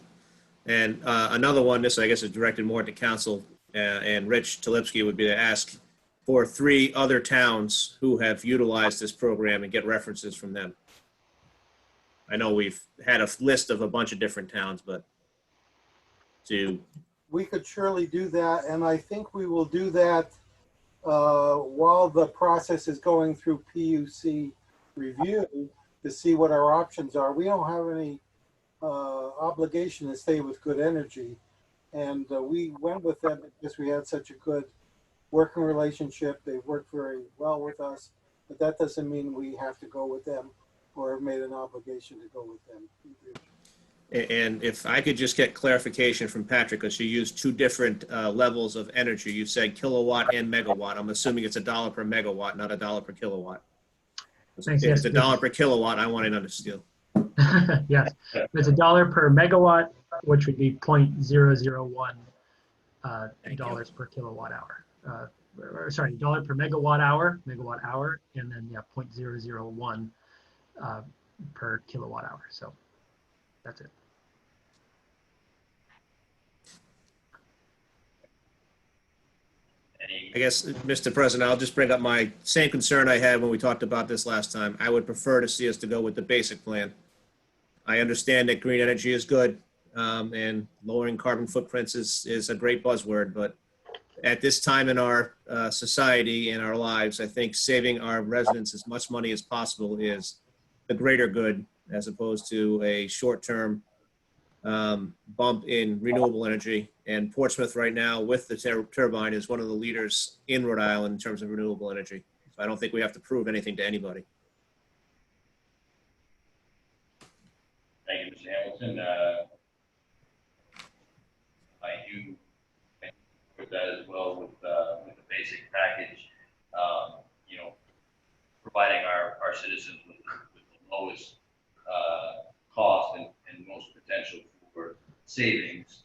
And another one, this I guess is directed more to council and Rich Talipsky, would be to ask for 3 other towns who have utilized this program and get references from them. I know we've had a list of a bunch of different towns, but we could surely do that, and I think we will do that while the process is going through PUC review to see what our options are. We don't have any obligation to stay with Good Energy, and we went with them because we had such a good working relationship. They've worked very well with us, but that doesn't mean we have to go with them or have made an obligation to go with them. and if I could just get clarification from Patrick, because you used 2 different levels of energy. You said kilowatt and megawatt. I'm assuming it's $1 per megawatt, not $1 per kilowatt. Thanks, If yes, it's $1 per kilowatt, I want it understood. yes, it's $1 per megawatt, which would be 0.001 dollars per kilowatt hour. Sorry, $1 per megawatt hour, and then 0.001 per kilowatt hour. So that's it. I guess, Mr. President, I'll just bring up my same concern I had when we talked about this last time. I would prefer to see us to go with the basic plan. I understand that green energy is good, and lowering carbon footprints is a great buzzword, but at this time in our society and our lives, I think saving our residents as much money as possible is the greater good, as opposed to a short-term bump in renewable energy. And Portsmouth right now with the turbine is one of the leaders in Rhode Island in terms of renewable energy. So I don't think we have to prove anything to anybody. Thank you, Mr. Hamilton. I do think with that as well with the basic package, providing our citizens with the lowest cost and most potential for savings.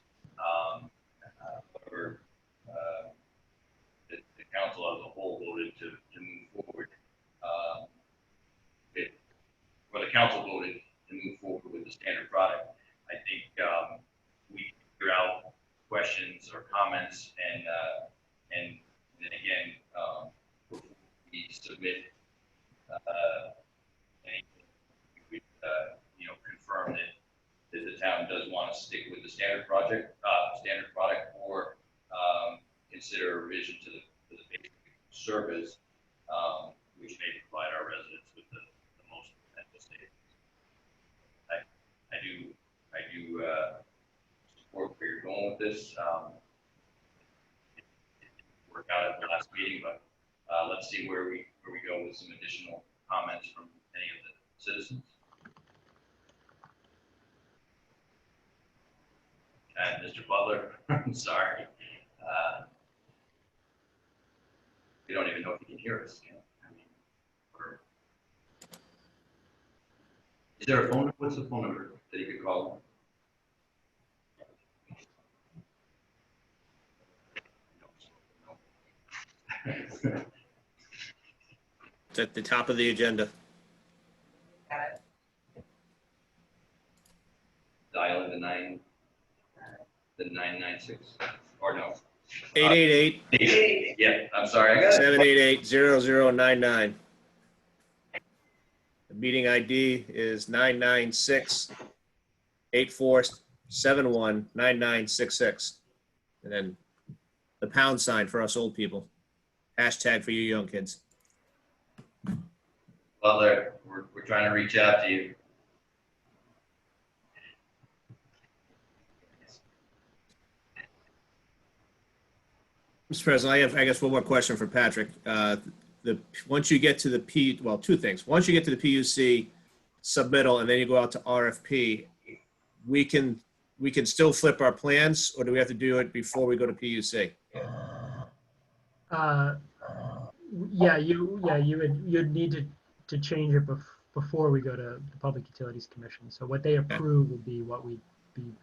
However, the council as a whole voted to move forward. The council voted to move forward with the standard product. I think we figure out questions or comments and then again, before we submit anything, we would confirm that the town does want to stick with the standard product, or consider a revision to the basic service, which may provide our residents with the most potential savings. I do support where you're going with this. It didn't work out at the last meeting, but let's see where we go with some additional comments from any of the citizens. And Mr. Butler, I'm sorry. We don't even know if you can hear us. Is there a phone? What's the phone number that you could call? It's at the top of the agenda. dial in the 996, or no. 888 Yeah, I'm sorry. I got it. 788-0099. The meeting ID is 996-8471-9966. And then the pound sign for us old people. Hashtag for you young kids. Well, we're trying to reach out to you. Mr. President, I have, I guess, one more question for Patrick. Once you get to the two things. Once you get to the PUC submittal and then you go out to RFP, we can still flip our plans, or do we have to do it before we go to PUC? You'd need to change it before we go to the Public Utilities Commission. So what they approve would be what we'd be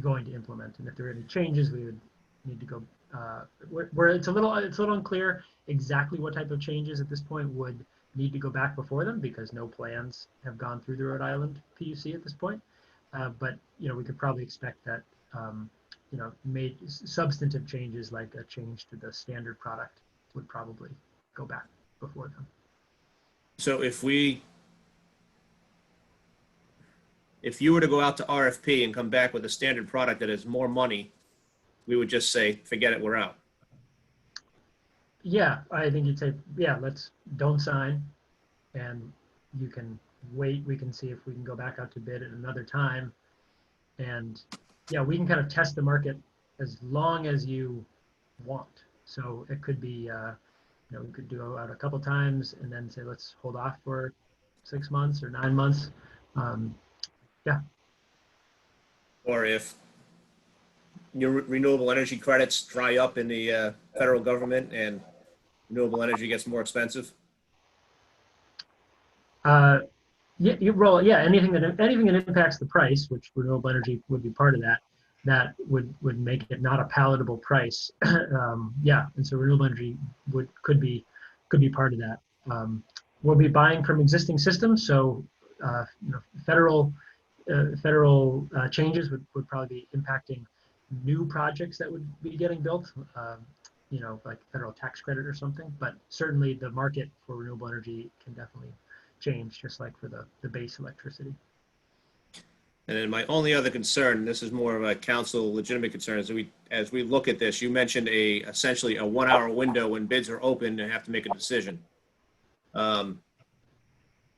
going to implement. And if there are any changes, we would need to go where it's a little unclear exactly what type of changes at this point would need to go back before them, because no plans have gone through the Rhode Island PUC at this point. But we could probably expect that made substantive changes like a change to the standard product would probably go back before them. So if you were to go out to RFP and come back with a standard product that is more money, we would just say, forget it, we're out. Yeah, I think you'd say, yeah, don't sign, and you can wait. We can see if we can go back out to bid at another time. And yeah, we can kind of test the market as long as you want. So it could be, we could go out a couple times and then say, let's hold off for 6 months or 9 months. Yeah. Or if your renewable energy credits dry up in the federal government and renewable energy gets more expensive. Anything that impacts the price, which renewable energy would be part of that would make it not a palatable price. And so renewable energy could be part of that. We'll be buying from existing systems, so federal changes would probably be impacting new projects that would be getting built, like federal tax credit or something. But certainly the market for renewable energy can definitely change, just like for the base electricity. And then my only other concern, this is more of a council legitimate concern, is as we look at this, you mentioned essentially a 1 hour window when bids are open and have to make a decision. So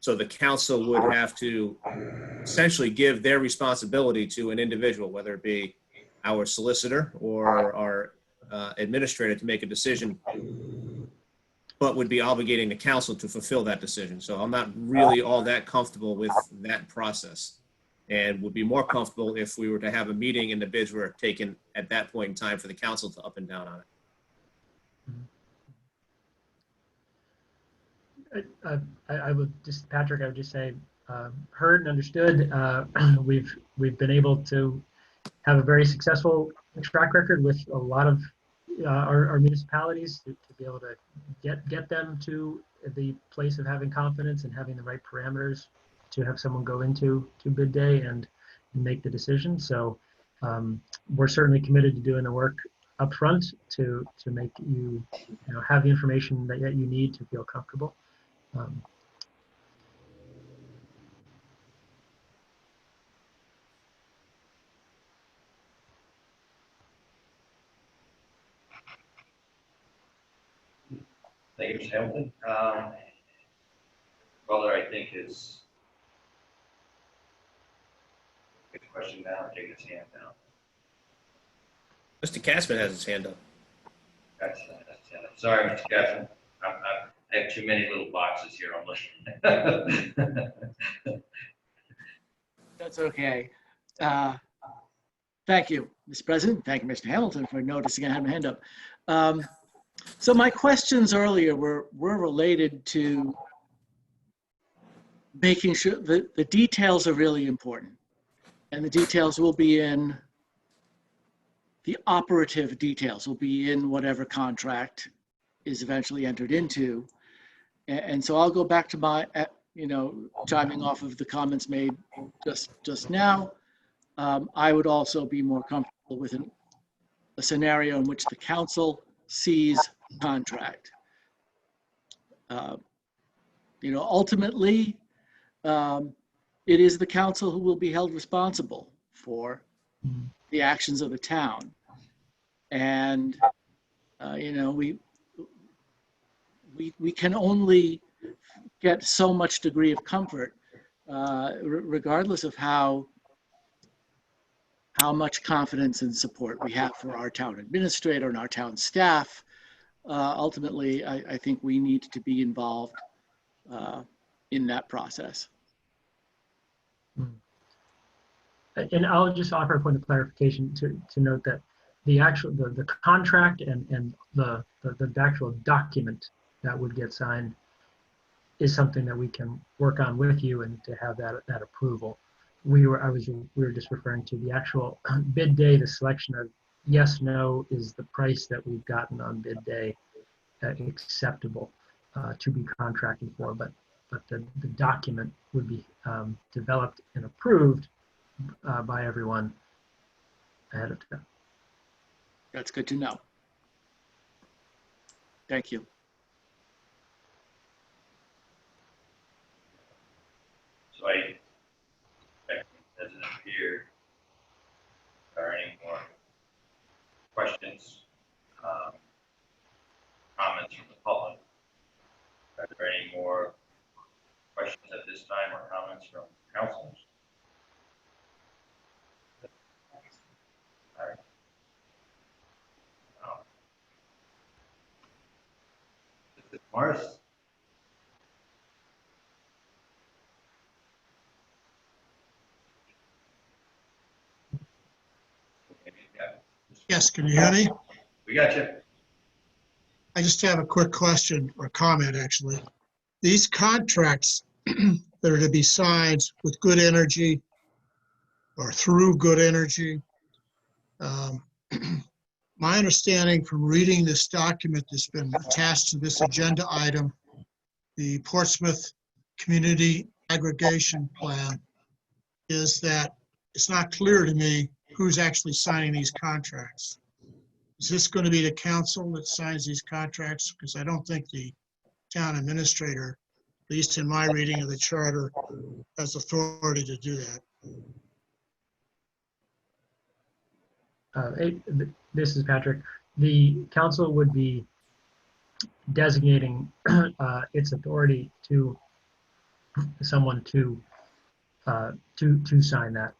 the council would have to essentially give their responsibility to an individual, whether it be our solicitor or our administrator, to make a decision, but would be obligating the council to fulfill that decision. So I'm not really all that comfortable with that process, and would be more comfortable if we were to have a meeting and the bids were taken at that point in time for the council to up and down on it. I would just, Patrick, I would just say, heard and understood. We've been able to have a very successful track record with a lot of our municipalities to be able to get them to the place of having confidence and having the right parameters to have someone go into bid day and make the decision. So we're certainly committed to doing the work up front to make you have the information that you need to feel comfortable. Thank you, Mr. Hamilton. Brother, I think is get the question down, taking his hand down. Mr. Katzman has his hand up. Sorry, Mr. Katzman. I have too many little boxes here I'm looking at. That's okay. Thank you, Mr. President. Thank you, Mr. Hamilton, for noticing I had my hand up. So my questions earlier were related to making sure that the details are really important. And the details will be in, the operative details will be in whatever contract is eventually entered into. And so I'll go back to chiming off of the comments made just now, I would also be more comfortable with a scenario in which the council sees contract. Ultimately, it is the council who will be held responsible for the actions of the town. And, we can only get so much degree of comfort, regardless of how much confidence and support we have for our town administrator and our town staff. Ultimately, I think we need to be involved in that process. And I'll just offer a point of clarification to note that the actual, the contract and the actual document that would get signed is something that we can work on with you and to have that approval. We were just referring to the actual bid day, the selection of yes, no, is the price that we've gotten on bid day acceptable to be contracted for, but the document would be developed and approved by everyone ahead of time. That's good to know. Thank you. So it doesn't appear there are any more questions, comments from the public. Are there any more questions at this time or comments from councilors? All right. Mr. Morris? Yes, can you hear me? We got you. I just have a quick question or comment, actually. These contracts that are to be signed with Good Energy or through Good Energy, my understanding from reading this document that's been attached to this agenda item, the Portsmouth Community Aggregation Plan, is that it's not clear to me who's actually signing these contracts. Is this going to be the council that signs these contracts? Because I don't think the town administrator, at least in my reading of the charter, has authority to do that. This is Patrick. The council would be designating its authority to someone to sign that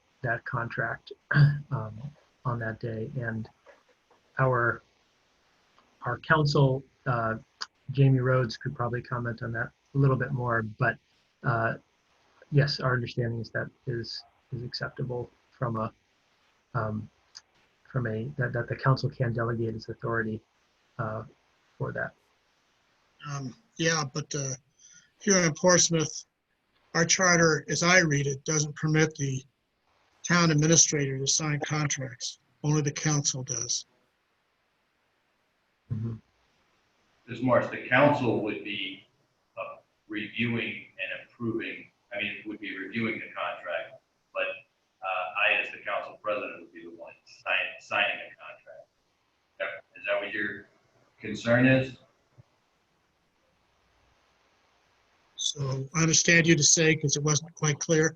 contract on that day, and our council, Jamie Rhodes, could probably comment on that a little bit more, but yes, our understanding is that is acceptable from that the council can delegate its authority for that. Yeah, but here in Portsmouth, our charter, as I read it, doesn't permit the town administrator to sign contracts. Only the council does. Ms. Morris, the council would be reviewing and approving, would be reviewing the contract, but I, as the council president, would be the one signing the contract. Is that what your concern is? So I understand you to say, because it wasn't quite clear.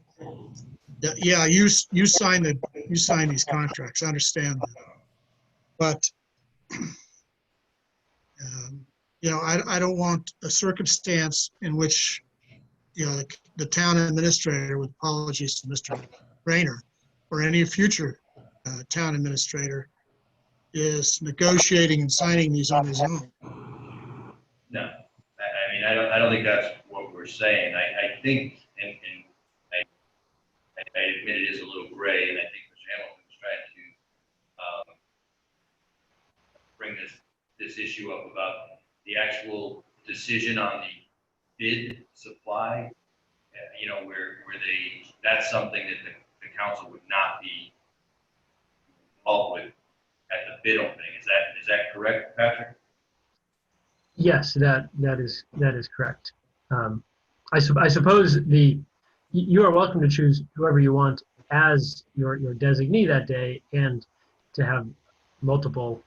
Yeah, you sign these contracts. I understand that, but I don't want a circumstance in which the town administrator, with apologies to Mr. Rayner, or any future town administrator, is negotiating and signing these on his own. No, I don't think that's what we're saying. I think, and I admit it is a little gray, and I think Mr. Hamilton was trying to bring this issue up about the actual decision on the bid supply, where that's something that the council would not be involved with at the bid opening. Is that correct, Patrick? Yes, that is correct. I suppose you are welcome to choose whoever you want as your designee that day, and to have multiple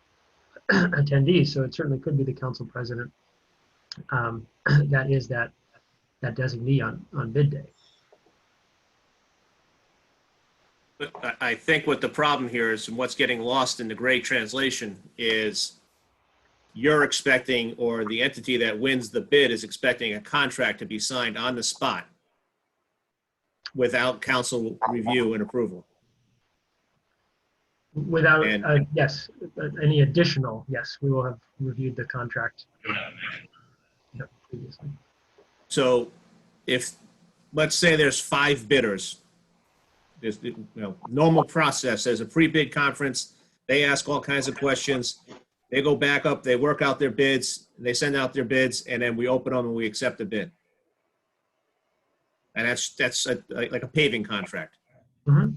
attendees. So it certainly could be the council president that is that designee on bid day. But I think what the problem here is, and what's getting lost in the gray translation, is you're expecting, or the entity that wins the bid is expecting a contract to be signed on the spot without council review and approval. Without, And- yes, any additional, yes, we will have reviewed the contract. Yep, previously. So if, let's say there's 5 bidders, there's, normal process, there's a pre-bid conference, they ask all kinds of questions, they go back up, they work out their bids, they send out their bids, and then we open them and we accept the bid. And that's like a paving contract. Mhm.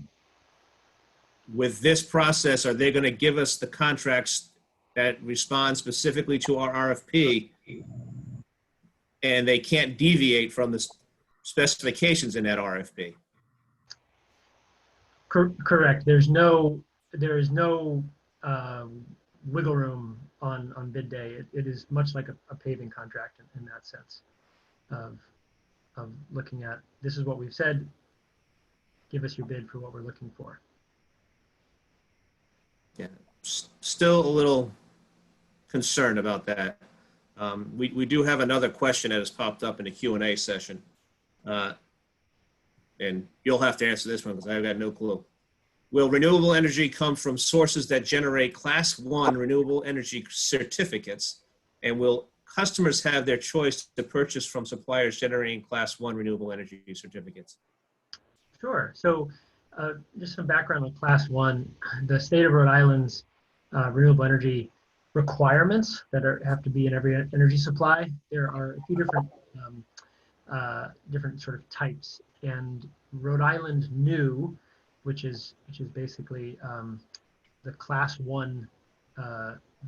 With this process, are they going to give us the contracts that respond specifically to our RFP, and they can't deviate from the specifications in that RFP? Correct. There is no wiggle room on bid day. It is much like a paving contract in that sense of looking at, this is what we've said, give us your bid for what we're looking for. Yeah, still a little concerned about that. We do have another question that has popped up in the Q&A session. And you'll have to answer this one because I've got no clue. Will renewable energy come from sources that generate Class 1 renewable energy certificates? And will customers have their choice to purchase from suppliers generating Class 1 renewable energy certificates? Sure. So just some background on Class 1. The state of Rhode Island's renewable energy requirements that have to be in every energy supply, there are a few different sort of types. And Rhode Island New, which is basically the Class 1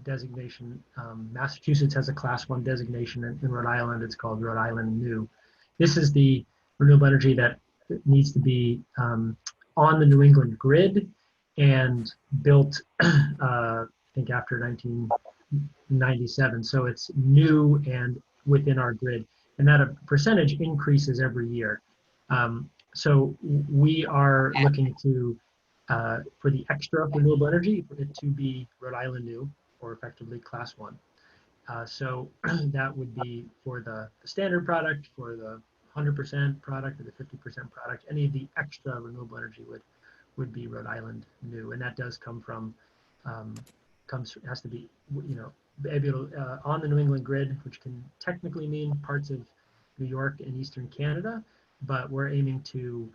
designation. Massachusetts has a Class 1 designation. In Rhode Island, it's called Rhode Island New. This is the renewable energy that needs to be on the New England grid and built, I think, after 1997. So it's new and within our grid. And that percentage increases every year. So we are looking to, for the extra renewable energy, for it to be Rhode Island New, or effectively Class 1. So that would be for the standard product, for the 100% product, or the 50% product. Any of the extra renewable energy would be Rhode Island New, and that does come from, has to be, able on the New England grid, which can technically mean parts of New York and Eastern Canada, but we're aiming to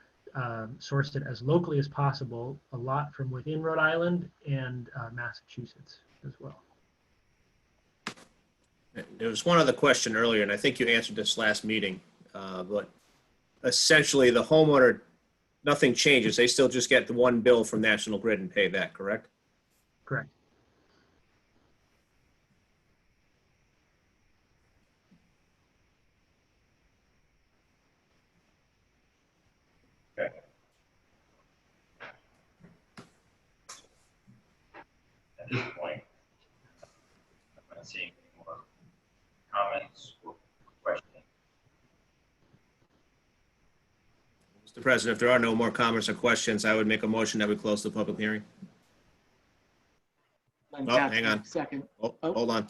source it as locally as possible, a lot from within Rhode Island and Massachusetts as well. There was one other question earlier, and I think you answered this last meeting, but essentially the homeowner, nothing changes. They still just get the one bill from National Grid and pay that, correct? Correct. Okay. At this point, I'm not seeing any more comments or questions. Mr. President, if there are no more comments or questions, I would make a motion that we close the public hearing. Oh, hang on. Second. Oh, hold on.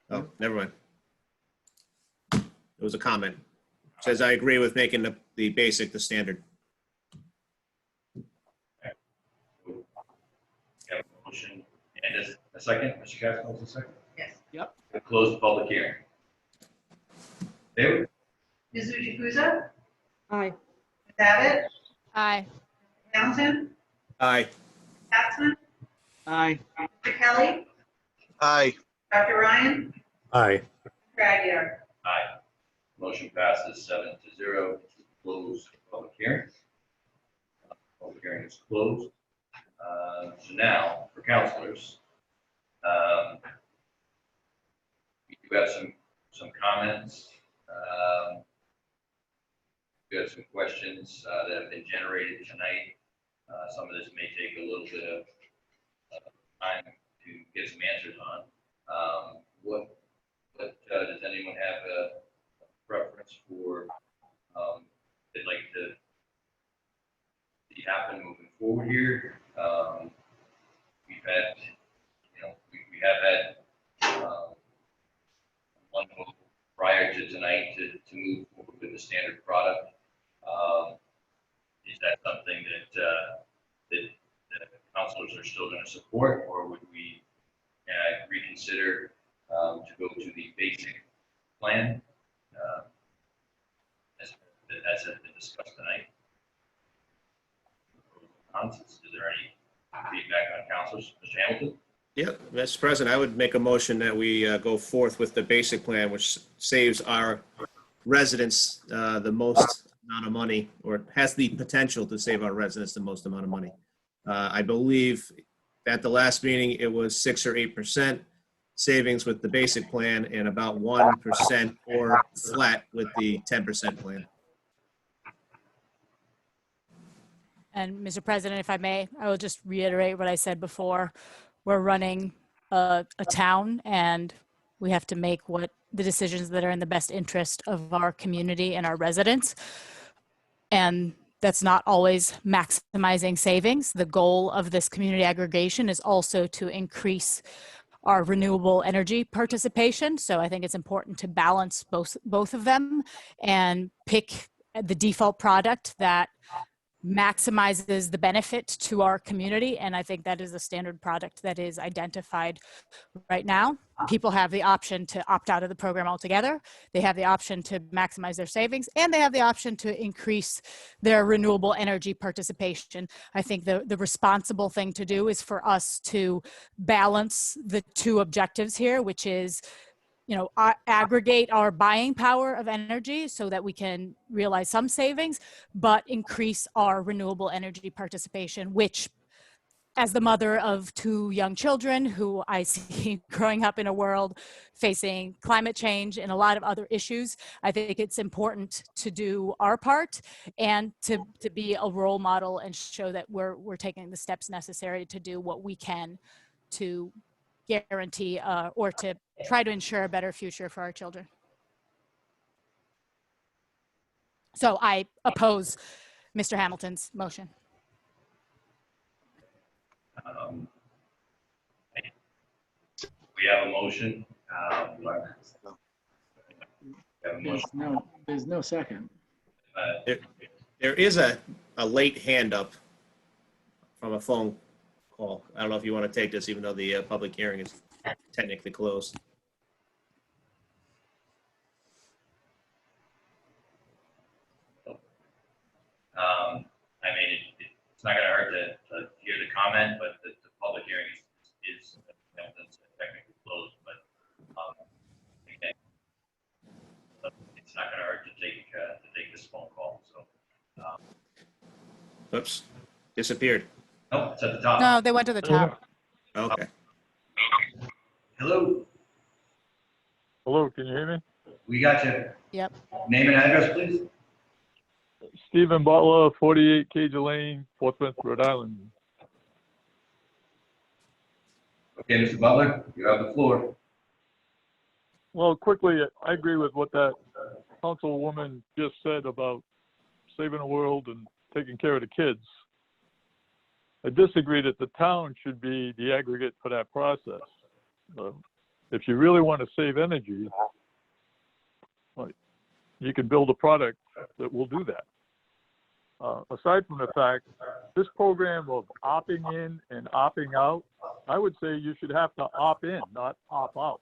Oh, never mind. There was a comment. Says, I agree with making the basic the standard. We have a motion and a second. Mr. Castle, a second. Yes. Yep. To close the public hearing. David? Ms. Jukusa? Aye. Ms. Abbott? Aye. Hamilton? Aye. Capson? Aye. Mr. Kelly? Aye. Dr. Ryan? Aye. Mr. Aguirre? Aye. Motion passes 7-0 to close the public hearing. Public hearing is closed. So now, for counselors, we do have some comments We have some questions that have been generated tonight. Some of this may take a little bit of time to get some answers on. What does anyone have a preference for they'd like to see happen moving forward here? We've had, we have had one vote prior to tonight to move forward with the standard product. Is that something that councilors are still going to support, or would we reconsider to go to the basic plan as has been discussed tonight? Is there any feedback on councilors? Mr. Hamilton? Yep, Mr. President, I would make a motion that we go forth with the basic plan, which saves our residents the most amount of money, or has the potential to save our residents the most amount of money. I believe at the last meeting, it was 6 or 8% savings with the basic plan and about 1% or flat with the 10% plan. And Mr. President, if I may, I will just reiterate what I said before. We're running a town, and we have to make the decisions that are in the best interest of our community and our residents. And that's not always maximizing savings. The goal of this community aggregation is also to increase our renewable energy participation. So I think it's important to balance both of them and pick the default product that maximizes the benefit to our community. And I think that is a standard product that is identified right now. People have the option to opt out of the program altogether. They have the option to maximize their savings, and they have the option to increase their renewable energy participation. I think the responsible thing to do is for us to balance the two objectives here, which is aggregate our buying power of energy so that we can realize some savings, but increase our renewable energy participation, which, as the mother of 2 young children who I see growing up in a world facing climate change and a lot of other issues, I think it's important to do our part and to be a role model and show that we're taking the steps necessary to do what we can to guarantee or to try to ensure a better future for our children. So I oppose Mr. Hamilton's motion. We have a motion. There's no second. There is a late hand up from a phone call. I don't know if you want to take this, even though the public hearing is technically closed. I mean, it's not going to hurt to hear the comment, but the public hearing is technically closed. But again, it's not going to hurt to take this phone call. So, Oops, disappeared. Nope, it's at the top. No, they went to the top. Okay. Hello. Hello, can you hear me? We got you. Yep. Name and address, please. Stephen Butler, 48 Cajun Lane, Portsmouth, Rhode Island. Okay, Mr. Butler, you have the floor. Well, quickly, I agree with what that councilwoman just said about saving the world and taking care of the kids. I disagree that the town should be the aggregate for that process. If you really want to save energy, you can build a product that will do that. Aside from the fact, this program of opting in and opting out, I would say you should have to opt in, not opt out.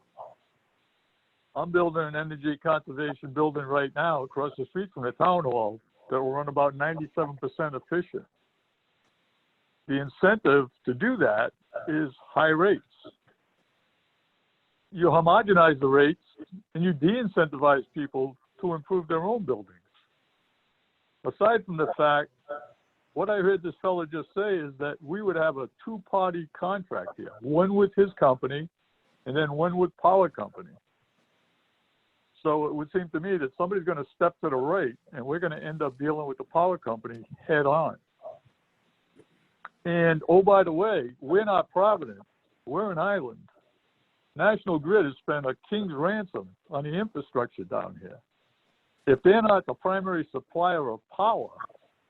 I'm building an energy conservation building right now across the street from the town hall that will run about 97% efficient. The incentive to do that is high rates. You homogenize the rates and you de-incentivize people to improve their own buildings. Aside from the fact, what I heard this fellow just say is that we would have a 2-party contract here, one with his company and then one with power company. So it would seem to me that somebody's going to step to the right, and we're going to end up dealing with the power company head on. And oh, by the way, we're not Providence. We're an island. National Grid has spent a king's ransom on the infrastructure down here. If they're not the primary supplier of power,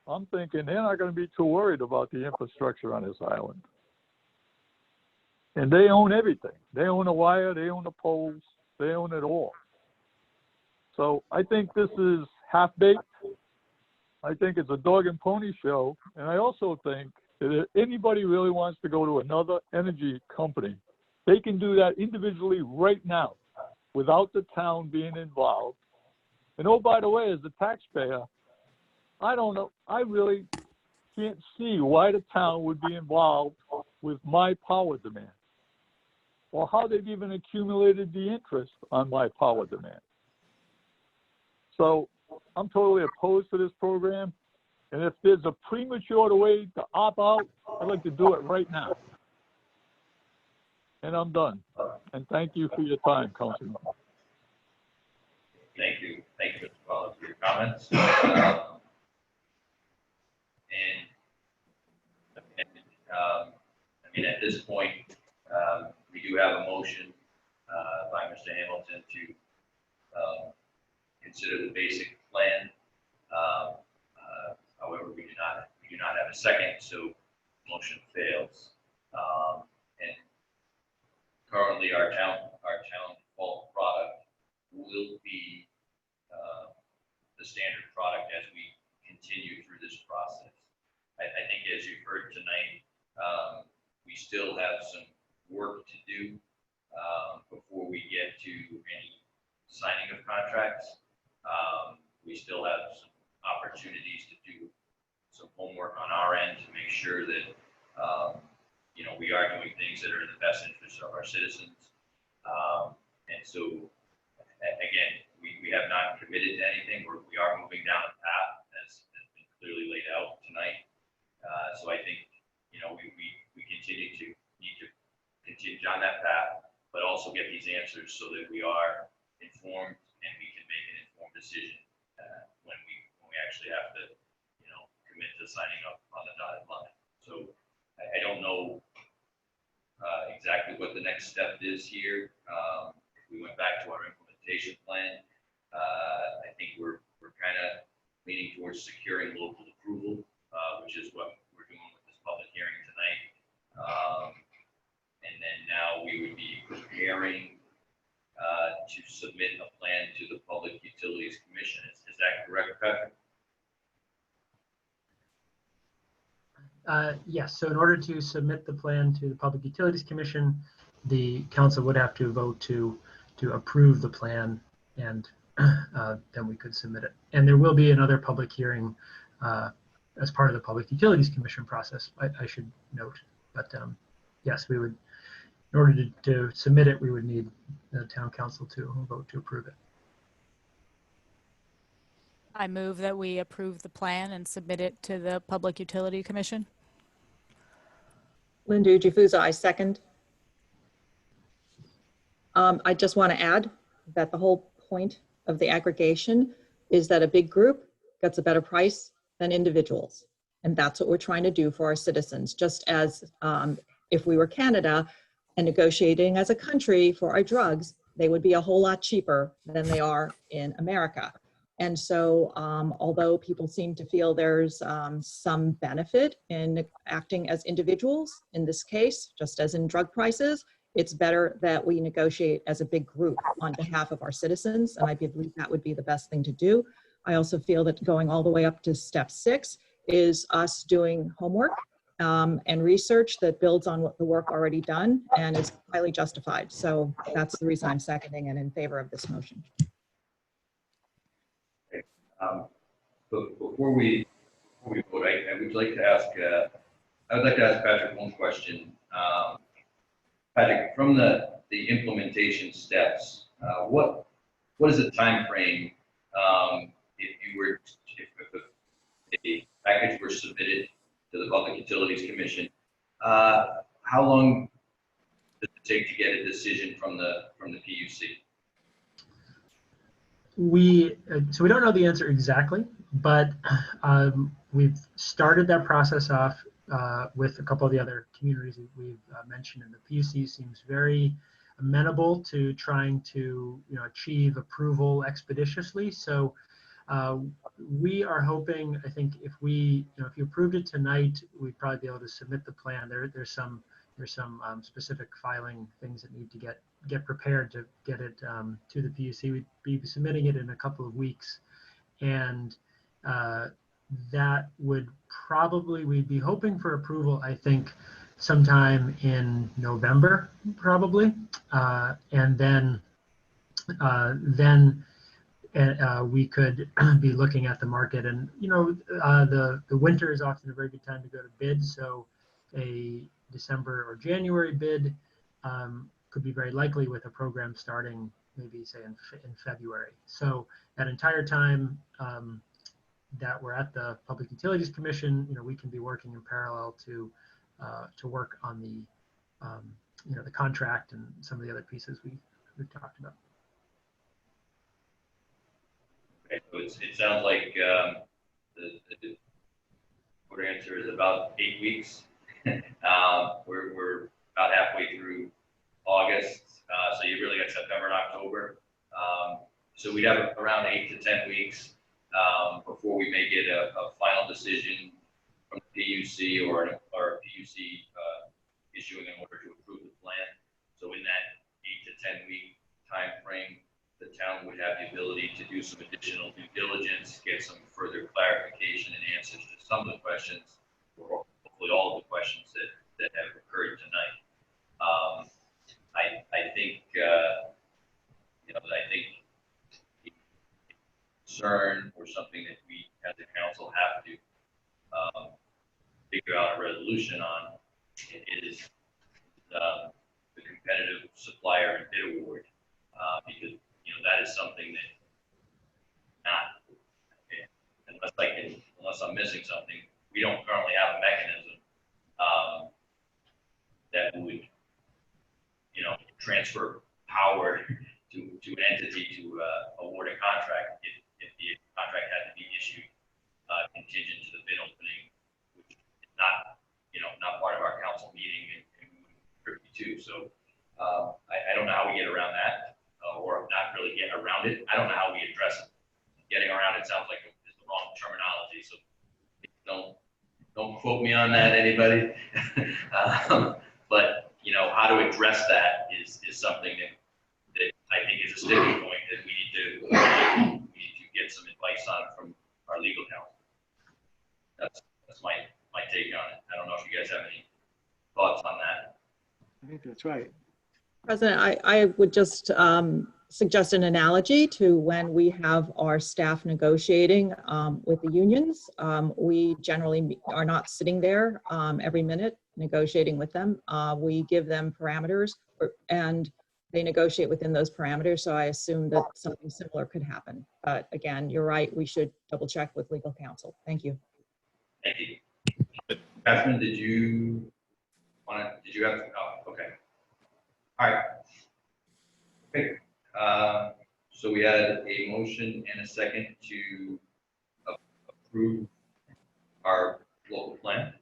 I'm thinking they're not going to be too worried about the infrastructure on this island. And they own everything. They own the wire, they own the poles, they own it all. So I think this is half-baked. I think it's a dog and pony show. And I also think that if anybody really wants to go to another energy company, they can do that individually right now without the town being involved. And oh, by the way, as a taxpayer, I don't know, I really can't see why the town would be involved with my power demand or how they've even accumulated the interest on my power demand. So I'm totally opposed to this program. And if there's a premature way to opt out, I'd like to do it right now. And I'm done. And thank you for your time, Councilman. Thank you, Mr. Wallace, for your comments. I mean, at this point, we do have a motion by Mr. Hamilton to consider the basic plan. However, we do not have a second, so motion fails. And currently, our town default product will be the standard product as we continue through this process. I think, as you've heard tonight, we still have some work to do before we get to any signing of contracts. We still have some opportunities to do some homework on our end to make sure that we are doing things that are in the best interest of our citizens. And so, again, we have not committed to anything. We are moving down a path as has been clearly laid out tonight. So I think we need to continue on that path, but also get these answers so that we are informed and we can make an informed decision when we actually have to commit to signing up on the dotted line. So I don't know exactly what the next step is here. If we went back to our implementation plan, I think we're kind of leaning towards securing local approval, which is what we're doing with this public hearing tonight. And then now we would be preparing to submit a plan to the Public Utilities Commission. Is that correct, Patrick? Yes, so in order to submit the plan to the Public Utilities Commission, the council would have to vote to approve the plan, and then we could submit it. And there will be another public hearing as part of the Public Utilities Commission process, I should note. But yes, we would, in order to submit it, we would need the town council to vote to approve it. I move that we approve the plan and submit it to the Public Utility Commission. Linda Gifuza, I second. I just want to add that the whole point of the aggregation is that a big group gets a better price than individuals. And that's what we're trying to do for our citizens, just as if we were Canada and negotiating as a country for our drugs, they would be a whole lot cheaper than they are in America. And so although people seem to feel there's some benefit in acting as individuals, in this case, just as in drug prices, it's better that we negotiate as a big group on behalf of our citizens. And I believe that would be the best thing to do. I also feel that going all the way up to step 6 is us doing homework and research that builds on what the work already done and is highly justified. So that's the reason I'm seconding and in favor of this motion. But before we vote, I would like to ask Patrick one question. Patrick, from the implementation steps, what is the time frame if a package were submitted to the Public Utilities Commission? How long does it take to get a decision from the PUC? So we don't know the answer exactly, but we've started that process off with a couple of the other communities that we've mentioned, and the PUC seems very amenable to trying to achieve approval expeditiously. So we are hoping, I think, if you approved it tonight, we'd probably be able to submit the plan. There's some specific filing things that need to get prepared to get it to the PUC. We'd be submitting it in a couple of weeks, and that would we'd be hoping for approval, I think, sometime in November, probably, and then we could be looking at the market. And the winter is often a very good time to go to bid, so a December or January bid could be very likely, with a program starting maybe say in February. So that entire time that we're at the Public Utilities Commission, we can be working in parallel to work on the contract and some of the other pieces we've talked about. Okay, so it sounds like the short answer is about 8 weeks. We're about halfway through August, so you really got September and October. So we'd have around 8 to 10 weeks before we may get a final decision from the PUC or a PUC issuing an order to approve the plan. So in that 8 to 10 week time frame, the town would have the ability to do some additional due diligence, get some further clarification and answers to some of the questions, or hopefully all of the questions that have occurred tonight. I think I think the concern or something that we as a council have to figure out a resolution on is the competitive supplier and bid award, because that is something that unless I'm missing something, we don't currently have a mechanism that would transfer power to an entity to award a contract if the contract had to be issued contingent to the bid opening, which is not part of our council meeting and we wouldn't be privy to. So I don't know how we get around that, or not really get around it. I don't know how we address it. Getting around it sounds like it's the wrong terminology, so don't quote me on that, anybody. But how to address that is something that I think is a sticking point that we need to get some advice on from our legal counsel. That's my take on it. I don't know if you guys have any thoughts on that. I think that's right. President, I would just suggest an analogy to when we have our staff negotiating with the unions. We generally are not sitting there every minute negotiating with them. We give them parameters and they negotiate within those parameters. So I assume that something similar could happen. But again, you're right. We should double check with legal counsel. Thank you. Thank you. Catherine, did you have, oh, okay. All right. Okay. So we had a motion and a second to approve our local plan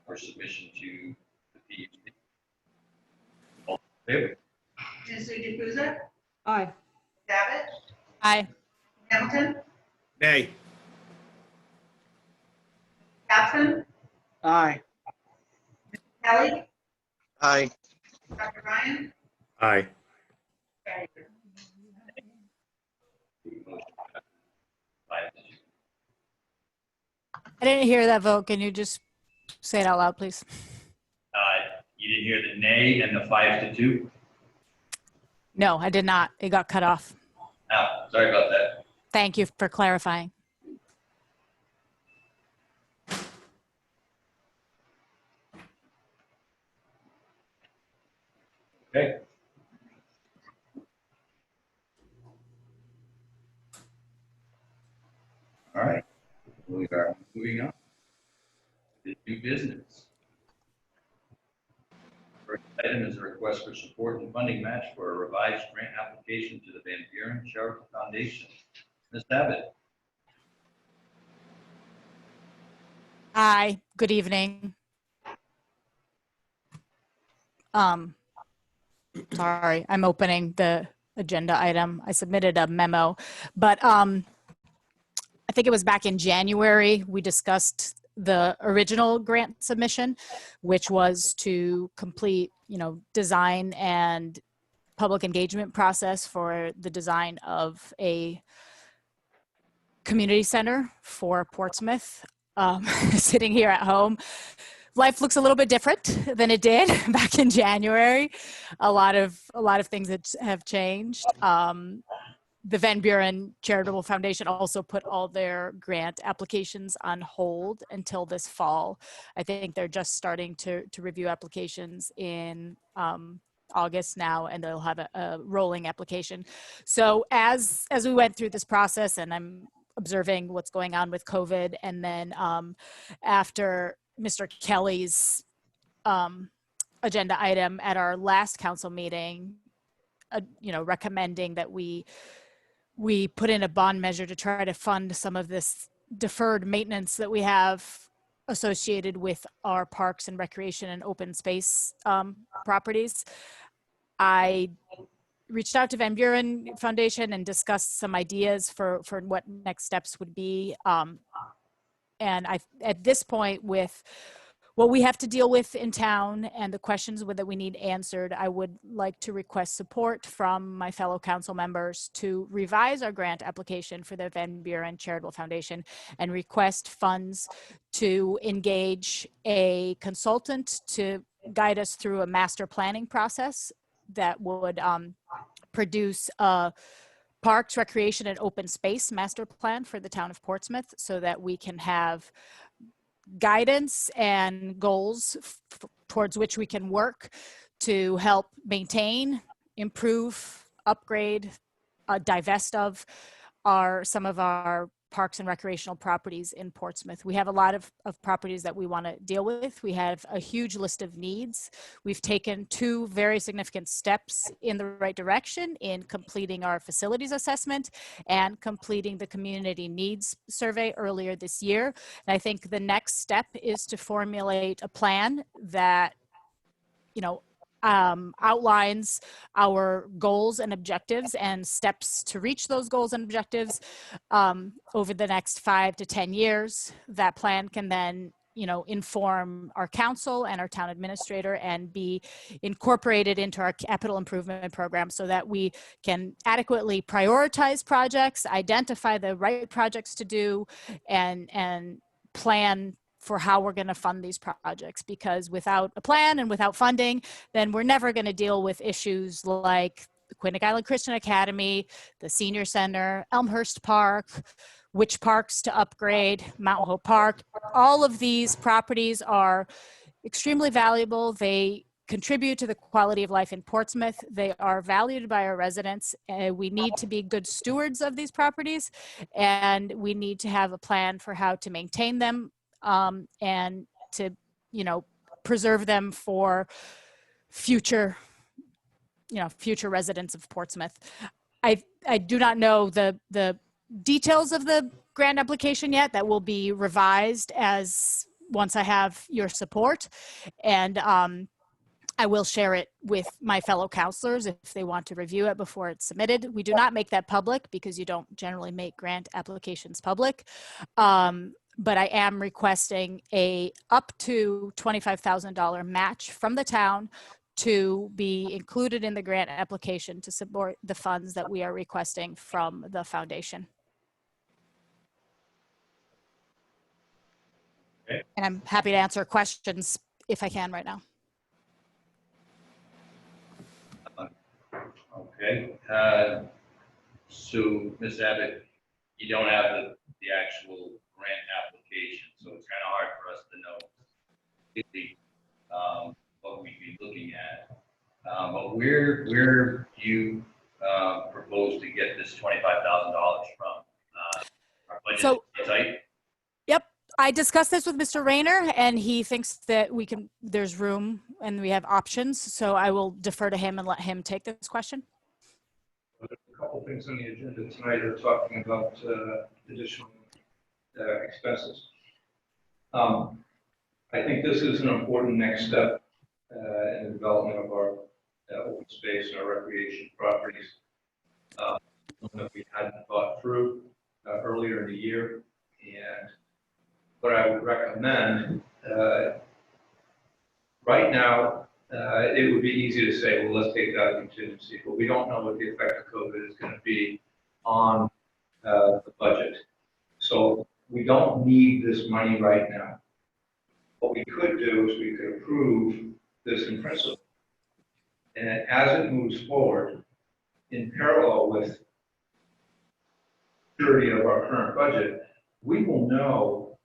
for submission to the PUC. All in favor? Tinsley Jukusa? Aye. Babbitt? Aye. Hamilton? Nay. Capson? Aye. Kelly? Aye. Dr. Ryan? Aye. I didn't hear that vote. Can you just say it out loud, please? You didn't hear the nay and the 5-2? No, I did not. It got cut off. Oh, sorry about that. Thank you for clarifying. Okay. All right, we are moving on to new business. First item is a request for support and funding match for a revised grant application to the Van Buren Charitable Foundation. Ms. Abbott? Hi, good evening. Sorry, I'm opening the agenda item. I submitted a memo, but I think it was back in January, we discussed the original grant submission, which was to complete, design and public engagement process for the design of a community center for Portsmouth. Sitting here at home, life looks a little bit different than it did back in January. A lot of things that have changed. The Van Buren Charitable Foundation also put all their grant applications on hold until this fall. I think they're just starting to review applications in August now, and they'll have a rolling application. So as we went through this process, and I'm observing what's going on with COVID, and then after Mr. Kelly's agenda item at our last council meeting, recommending that we put in a bond measure to try to fund some of this deferred maintenance that we have associated with our parks and recreation and open space properties. I reached out to Van Buren Foundation and discussed some ideas for what next steps would be. And at this point, with what we have to deal with in town and the questions that we need answered, I would like to request support from my fellow council members to revise our grant application for the Van Buren Charitable Foundation and request funds to engage a consultant to guide us through a master planning process that would produce a parks, recreation, and open space master plan for the town of Portsmouth, so that we can have guidance and goals towards which we can work to help maintain, improve, upgrade, divest of some of our parks and recreational properties in Portsmouth. We have a lot of properties that we want to deal with. We have a huge list of needs. We've taken 2 very significant steps in the right direction in completing our facilities assessment and completing the community needs survey earlier this year. And I think the next step is to formulate a plan that, outlines our goals and objectives and steps to reach those goals and objectives over the next 5 to 10 years. That plan can then, inform our council and our town administrator and be incorporated into our capital improvement program, so that we can adequately prioritize projects, identify the right projects to do, and plan for how we're going to fund these projects. Because without a plan and without funding, then we're never going to deal with issues like the Quinnick Island Christian Academy, the Senior Center, Elmhurst Park, which parks to upgrade, Mountain Hope Park. All of these properties are extremely valuable. They contribute to the quality of life in Portsmouth. They are valued by our residents. We need to be good stewards of these properties, and we need to have a plan for how to maintain them and to, preserve them for future residents of Portsmouth. I do not know the details of the grant application yet. That will be revised once I have your support, and I will share it with my fellow counselors if they want to review it before it's submitted. We do not make that public because you don't generally make grant applications public. But I am requesting a up to $25,000 match from the town to be included in the grant application to support the funds that we are requesting from the foundation. Okay. And I'm happy to answer questions if I can right now. Okay. So, Ms. Abbott, you don't have the actual grant application, so it's kind of hard for us to know exactly what we'd be looking at. But where do you propose to get this $25,000 from? Our budget So, is tight. yep. I discussed this with Mr. Rayner, and he thinks that there's room and we have options. So I will defer to him and let him take this question. A couple things on the agenda tonight are talking about additional expenses. I think this is an important next step in the development of our open space and our recreation properties. Something that we hadn't thought through earlier in the year. And what I would recommend, right now, it would be easy to say, well, let's take that contingency, but we don't know what the effect of COVID is going to be on the budget. So we don't need this money right now. What we could do is we could approve this in principle. And as it moves forward, in parallel with security of our current budget, we will know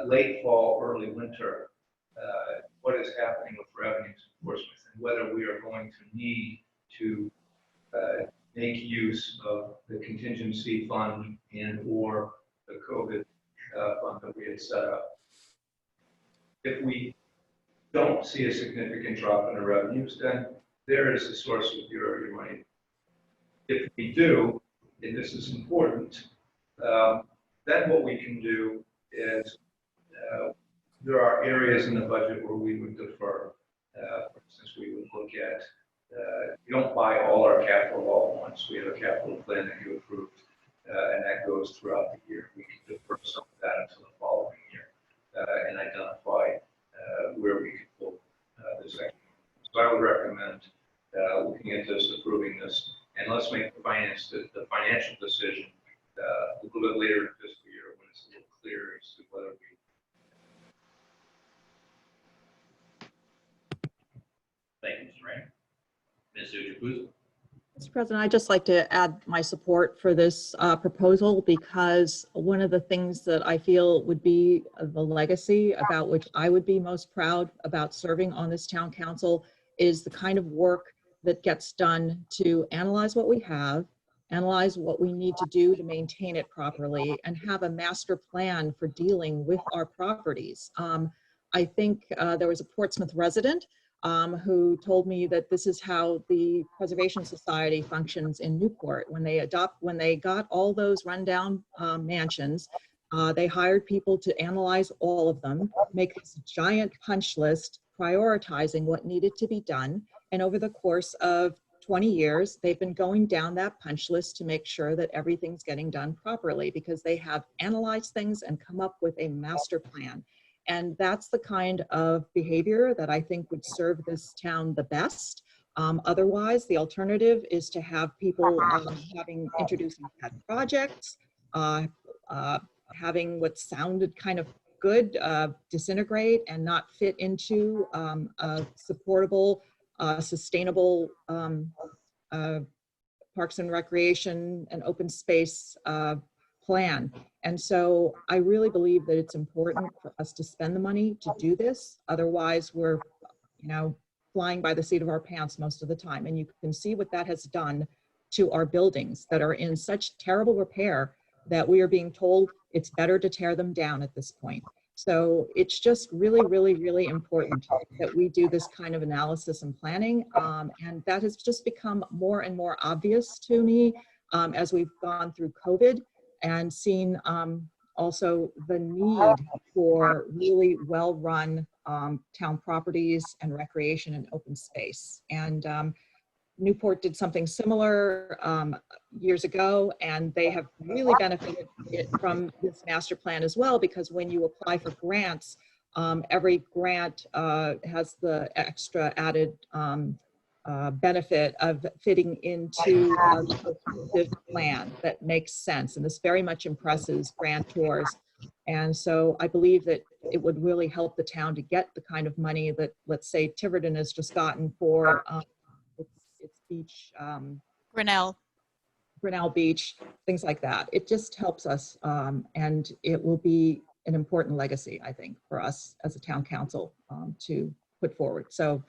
late fall, early winter, what is happening with revenues in Portsmouth and whether we are going to need to make use of the contingency fund and or the COVID fund that we had set up. If we don't see a significant drop in the revenues, then there is a source of your money. If we do, and this is important, then what we can do is there are areas in the budget where we would defer. For instance, we would look at, we don't buy all our capital all at once. We have a capital plan that you approved, and that goes throughout the year. We can defer some of that until the following year and identify where we can pull this action. So I would recommend looking at this, approving this, and let's make the financial decision a little bit later in the fiscal year when it's a little clearer as to whether we. Thank you, Mr. Rain. Ms. Ujapuzzi. Mr. President, I'd just like to add my support for this proposal because one of the things that I feel would be the legacy about which I would be most proud about serving on this town council is the kind of work that gets done to analyze what we have, analyze what we need to do to maintain it properly, and have a master plan for dealing with our properties. I think there was a Portsmouth resident who told me that this is how the Preservation Society functions in Newport. When they got all those rundown mansions, they hired people to analyze all of them, make this giant punch list, prioritizing what needed to be done. And over the course of 20 years, they've been going down that punch list to make sure that everything's getting done properly because they have analyzed things and come up with a master plan. And that's the kind of behavior that I think would serve this town the best. Otherwise, the alternative is to have people introducing pet projects, having what sounded kind of good disintegrate and not fit into a supportable, sustainable parks and recreation and open space plan. And so I really believe that it's important for us to spend the money to do this. Otherwise, we're, flying by the seat of our pants most of the time. And you can see what that has done to our buildings that are in such terrible repair that we are being told it's better to tear them down at this point. So it's just really, really, really important that we do this kind of analysis and planning. And that has just become more and more obvious to me as we've gone through COVID and seen also the need for really well-run town properties and recreation and open space. And Newport did something similar years ago, and they have really benefited from this master plan as well, because when you apply for grants, every grant has the extra added benefit of fitting into a plan that makes sense. And this very much impresses grantors. And so I believe that it would really help the town to get the kind of money that, let's say, Tiverton has just gotten for its beach. Grinnell Beach, things like that. It just helps us, and it will be an important legacy, I think, for us as a town council to put forward. So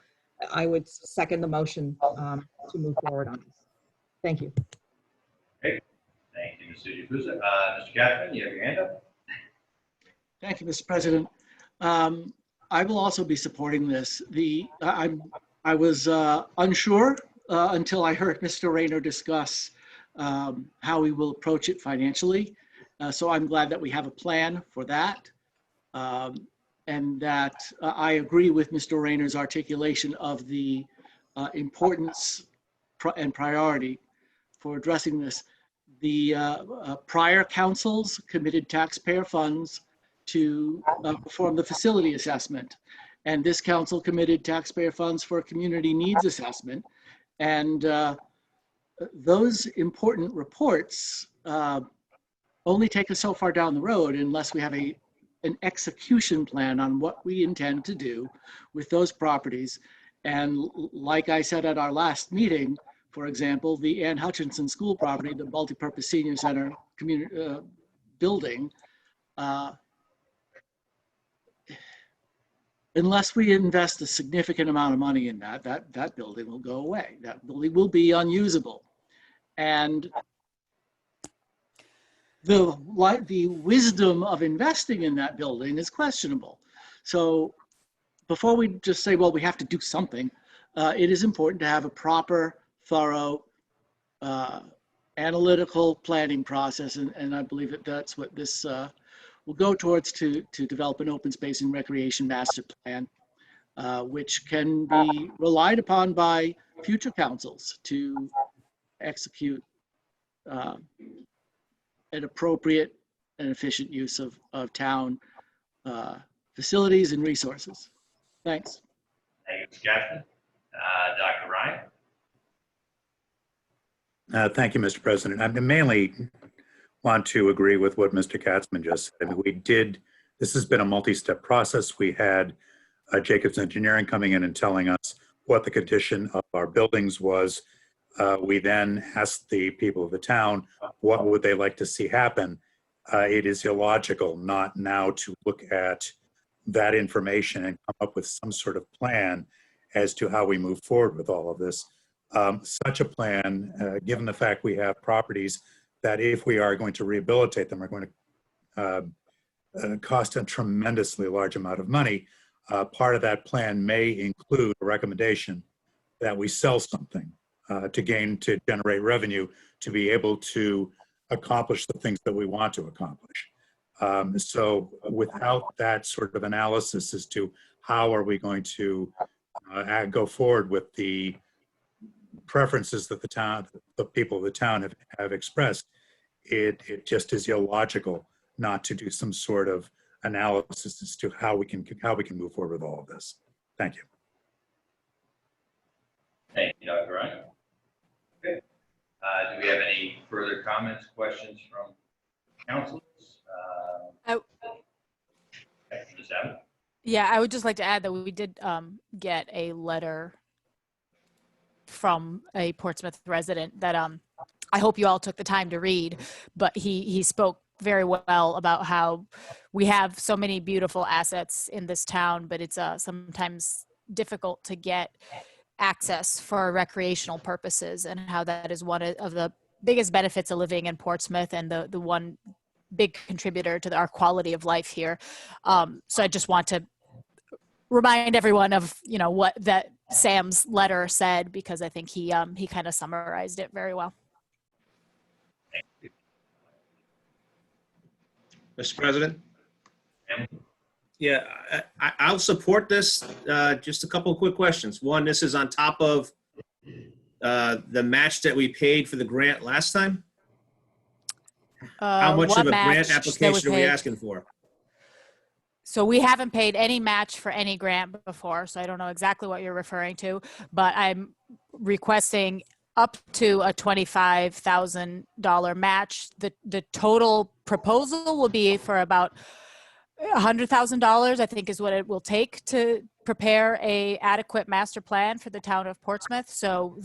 I would second the motion to move forward on this. Thank you. Great. Thank you, Mr. Ujapuzzi. Mr. Catherine, you have your hand up. Thank you, Mr. President. I will also be supporting this. I was unsure until I heard Mr. Rayner discuss how we will approach it financially. So I'm glad that we have a plan for that. And that I agree with Mr. Rayner's articulation of the importance and priority for addressing this. The prior councils committed taxpayer funds to perform the facility assessment. And this council committed taxpayer funds for a community needs assessment. And those important reports only take us so far down the road unless we have an execution plan on what we intend to do with those properties. And like I said at our last meeting, for example, the Ann Hutchinson School property, the multipurpose senior center community building, unless we invest a significant amount of money in that building will go away. That building will be unusable. And the wisdom of investing in that building is questionable. So before we just say, well, we have to do something, it is important to have a proper, thorough, analytical planning process. And I believe that that's what this will go towards to develop an open space and recreation master plan, which can be relied upon by future councils to execute an appropriate and efficient use of town facilities and resources. Thanks. Thank you, Mr. Gadsden. Dr. Ryan? Thank you, Mr. President. I mainly want to agree with what Mr. Katzman just said. I mean, this has been a multi-step process. We had Jacobs Engineering coming in and telling us what the condition of our buildings was. We then asked the people of the town, what would they like to see happen? It is illogical not now to look at that information and come up with some sort of plan as to how we move forward with all of this. Such a plan, given the fact we have properties that if we are going to rehabilitate them are going to cost a tremendously large amount of money, part of that plan may include a recommendation that we sell something to generate revenue to be able to accomplish the things that we want to accomplish. So without that sort of analysis as to how are we going to go forward with the preferences that the people of the town have expressed, it just is illogical not to do some sort of analysis as to how we can move forward with all of this. Thank you. Thank you, Dr. Ryan. Okay. Do we have any further comments, questions from councilors? Ms. Abbott? Yeah, I would just like to add that we did get a letter from a Portsmouth resident that I hope you all took the time to read, but he spoke very well about how we have so many beautiful assets in this town, but it's sometimes difficult to get access for recreational purposes, and how that is one of the biggest benefits of living in Portsmouth and the one big contributor to our quality of life here. So I just want to remind everyone of what that Sam's letter said, because I think he kind of summarized it very well. Thank you. Mr. President? Yeah, I'll support this. Just a couple of quick questions. One, this is on top of the match that we paid for the grant last time? How much of a grant application are we asking for? So we haven't paid any match for any grant before, so I don't know exactly what you're referring to, but I'm requesting up to a $25,000 match. The total proposal will be for about $100,000, I think, is what it will take to prepare a adequate master plan for the town of Portsmouth. So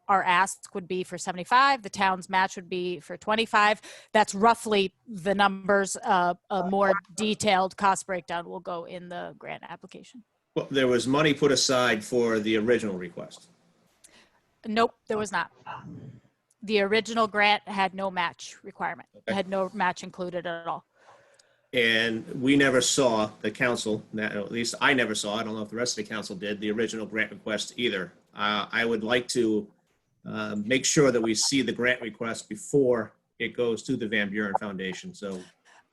our ask would be for 75, the town's match would be for 25. That's roughly the numbers. A more detailed cost breakdown will go in the grant application. Well, there was money put aside for the original request. Nope, there was not. The original grant had no match requirement. It had no match included at all. And we never saw, the council, at least I never saw, I don't know if the rest of the council did, the original grant request either. I would like to make sure that we see the grant request before it goes to the Van Buren Foundation. So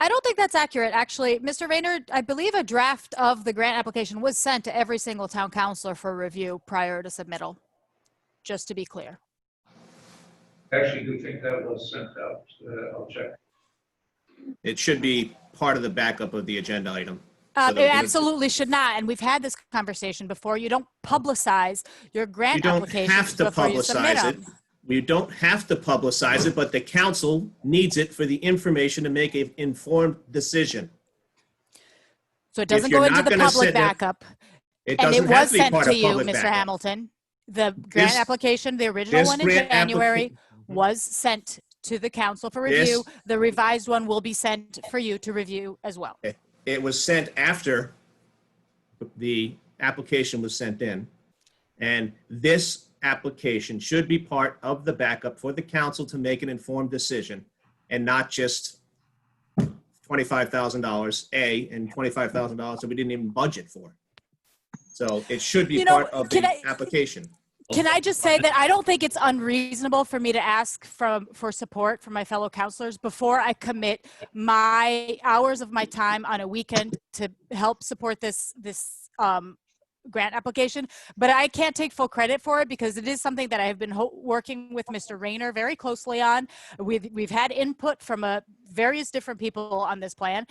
I don't think that's accurate, actually. Mr. Rayner, I believe a draft of the grant application was sent to every single town councilor for review prior to submittal, just to be clear. Actually, do think that was sent out. I'll check. it should be part of the backup of the agenda item. It absolutely should not. And we've had this conversation before. You don't publicize your grant You don't applications have to before you submit publicize it. them. You don't have to publicize it, but the council needs it for the information to make an informed decision. So it If doesn't you're go into not the gonna public sit there- backup. It And it doesn't have was to be sent part to of you, public Mr. backup. Hamilton. The grant This- application, the original this one in grant January was sent to the council for review. The revised one will be sent for you to review as well. It was sent after the application was sent in. And this application should be part of the backup for the council to make an informed decision and not just $25,000 and $25,000 that we didn't even budget for. So it should be part of the application. Can I just say that I don't think it's unreasonable for me to ask for support from my fellow counselors before I commit my hours of my time on a weekend to help support this grant application. But I can't take full credit for it because it is something that I have been working with Mr. Rayner very closely on. We've had input from various different people on this plan.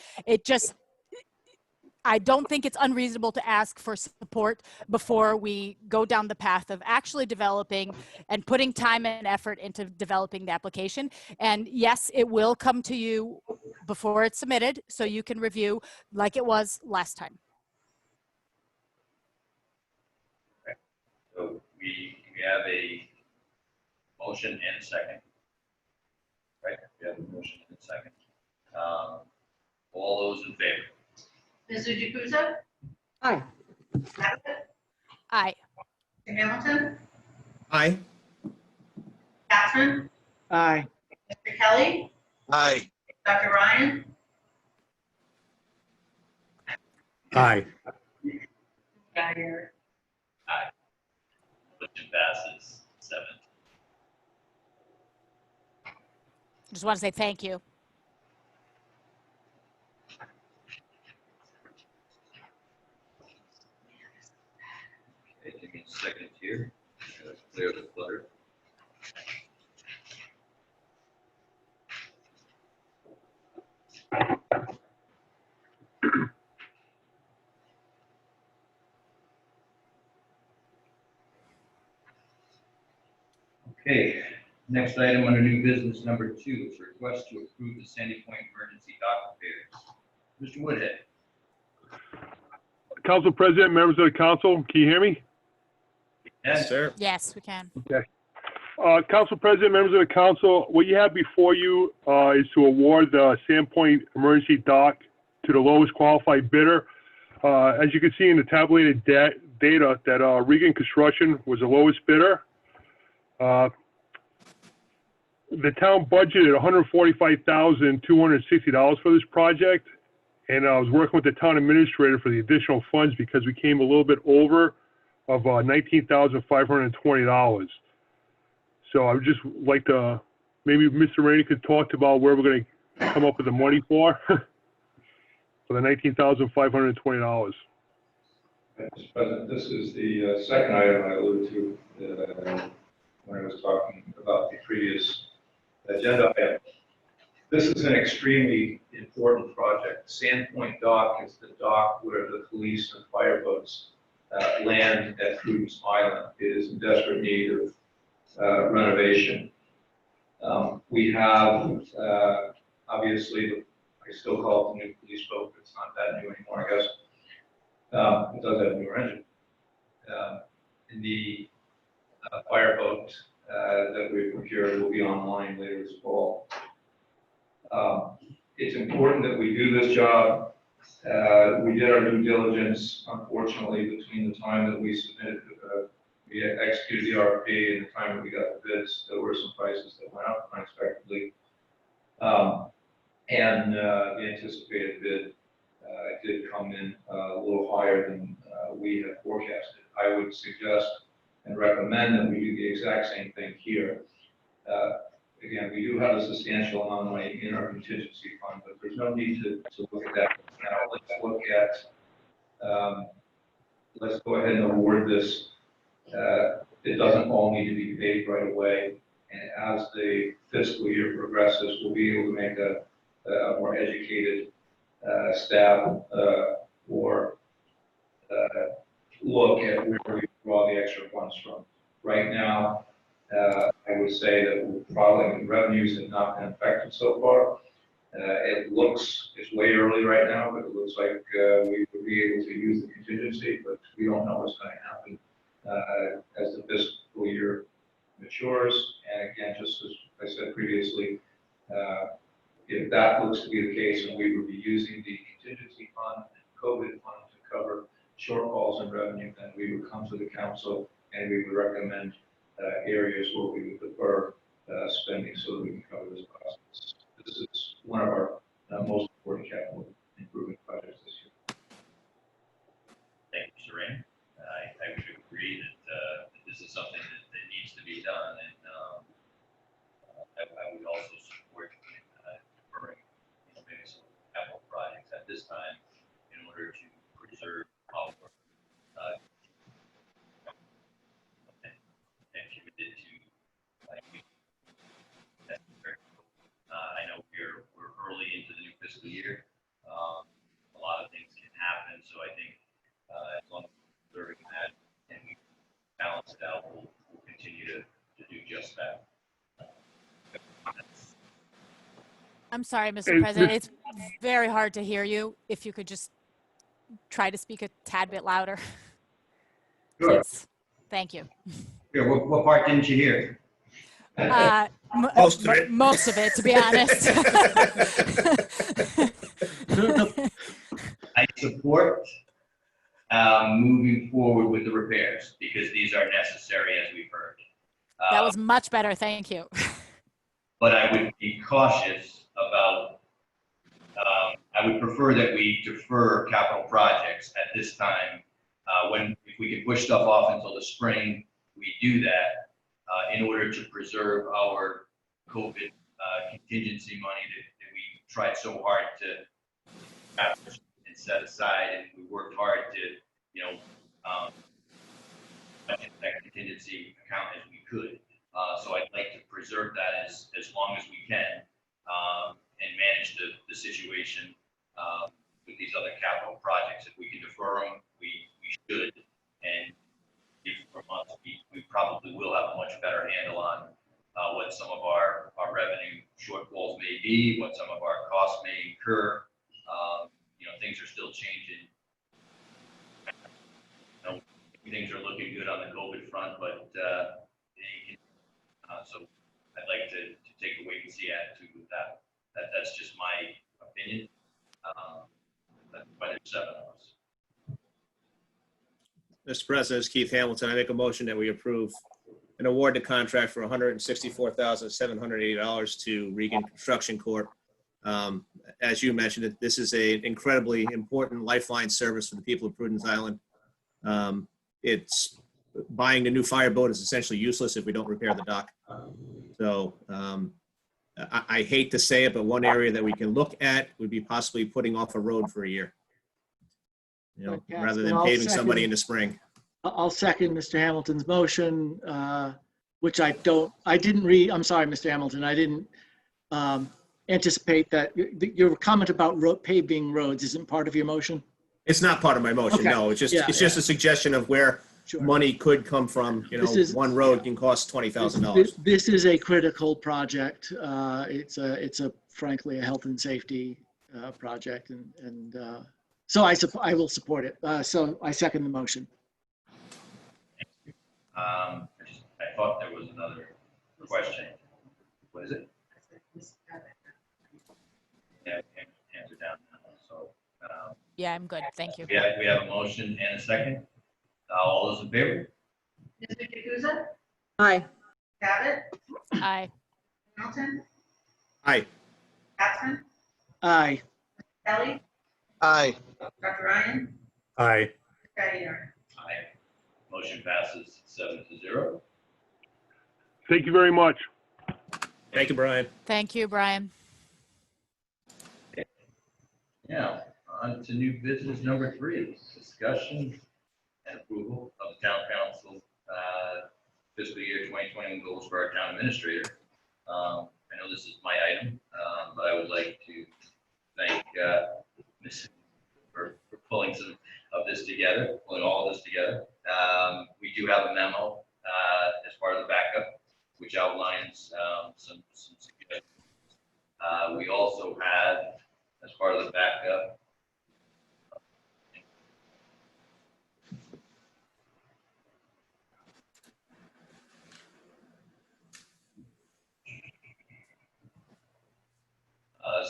I don't think it's unreasonable to ask for support before we go down the path of actually developing and putting time and effort into developing the application. And yes, it will come to you before it's submitted so you can review like it was last time. So we have a motion and a second. Right, we have a motion and a second. All those in favor? Ms. Jukusa? Aye. Abbott? Aye. Mr. Hamilton? Aye. Capson? Aye. Mr. Kelly? Aye. Dr. Ryan? Aye. Dyer? Aye. Motion passes 7. Just want to say thank you. Okay, give me a second here. Clear the clutter. Okay, next item under new business number 2 is request to approve the Sandy Point emergency dock repairs. Mr. Woodhead. Council President, members of the council, can you hear me? Yes, sir. Yes, we can. Okay. Council President, members of the council, what you have before you is to award the Sandpoint emergency dock to the lowest qualified bidder. As you can see in the tabulated data that Regan Construction was the lowest bidder. The town budgeted $145,260 for this project. And I was working with the town administrator for the additional funds because we came a little bit over of $19,520. So I would just like to, maybe Mr. Rainey could talk about where we're going to come up with the money for the $19,520. Mr. President, this is the second item I alluded to when I was talking about the previous agenda item. This is an extremely important project. Sandpoint Dock is the dock where the police and fire boats land at Prudence Island. It is in desperate need of renovation. We have, obviously, I still call it the new police boat, but it's not that new anymore, I guess. It does have a newer engine. And the fireboat that we procured will be online later this fall. It's important that we do this job. We did our due diligence, unfortunately, between the time that we submitted, we executed the RFP and the time that we got the bids. There were some prices that went up unexpectedly. And the anticipated bid did come in a little higher than we had forecasted. I would suggest and recommend that we do the exact same thing here. Again, we do have a substantial amount of money in our contingency fund, but there's no need to look at that now. Let's look at, let's go ahead and award this. It doesn't all need to be paid right away. And as the fiscal year progresses, we'll be able to make a more educated staff or look at where we draw the extra funds from. Right now, I would say that we'll probably, revenues have not been affected so far. It looks, it's way early right now, but it looks like we will be able to use the contingency, but we don't know what's going to happen as the fiscal year matures. And again, just as I said previously, if that looks to be the case and we would be using the contingency fund and COVID fund to cover shortfalls in revenue, then we would come to the council and we would recommend areas where we would defer spending so that we can cover this process. This is one of our most important capital improvement projects this year. Thank you, Saran. I would agree that this is something that needs to be done, and I would also support deferring maybe some capital projects at this time in order to preserve our and committed to I know we're early into the new fiscal year. A lot of things can happen, so I think as long as we're observing that and we balance it out, we'll continue to do just that. I'm sorry, Mr. President. It's very hard to hear you. If you could just try to speak a tad bit louder. Sure. Please. Thank you. Yeah, what part didn't you hear? Most of it, to be honest. I support moving forward with the repairs because these are necessary, as we've heard. That was much better. Thank you. But I would be cautious about, I would prefer that we defer capital projects at this time. If we can push stuff off until the spring, we do that in order to preserve our COVID contingency money that we tried so hard to have and set aside, and we worked hard to, budget that contingency account as we could. So I'd like to preserve that as long as we can and manage the situation with these other capital projects. If we can defer them, we should. And if for months, we probably will have a much better handle on what some of our revenue shortfalls may be, what some of our costs may incur. Things are still changing. Things are looking good on the COVID front, but so I'd like to take a wait and see attitude with that. That's just my opinion. But there's 7 of us. Mr. President, it's Keith Hamilton. I make a motion that we approve an award to contract for $164,780 to Regan Construction Corp. As you mentioned, this is an incredibly important lifeline service for the people of Prudence Island. It's buying the new fireboat is essentially useless if we don't repair the dock. So I hate to say it, but one area that we can look at would be possibly putting off a road for a year. Rather than paving somebody in the spring. I'll second Mr. Hamilton's motion, which I'm sorry, Mr. Hamilton, I didn't anticipate that. Your comment about paving roads isn't part of your motion? It's not part of my motion, Okay. no. It's just a suggestion of where money could come from. One road can cost $20,000. This is a critical project. It's frankly a health and safety project, and so I will support it. So I second the motion. I thought there was another question. What is it? Yeah, hands are down now. So Yeah, I'm good. Thank you. we have a motion and a second. All those in favor? Mr. Jukusa? Aye. Babbitt? Aye. Hamilton? Aye. Capson? Aye. Kelly, Aye. Dr. Ryan, Aye. Geiger. Aye. Motion passes 7-0. Thank you very much. Thank you, Brian. Thank you, Brian. Now, on to new business number 3, discussion and approval of the town council fiscal year 2020 goals for our town administrator. I know this is my item, but I would like to thank Ms. for pulling some of this together, pulling all of this together. We do have a memo as part of the backup, which outlines some suggestions. We also had, as part of the backup,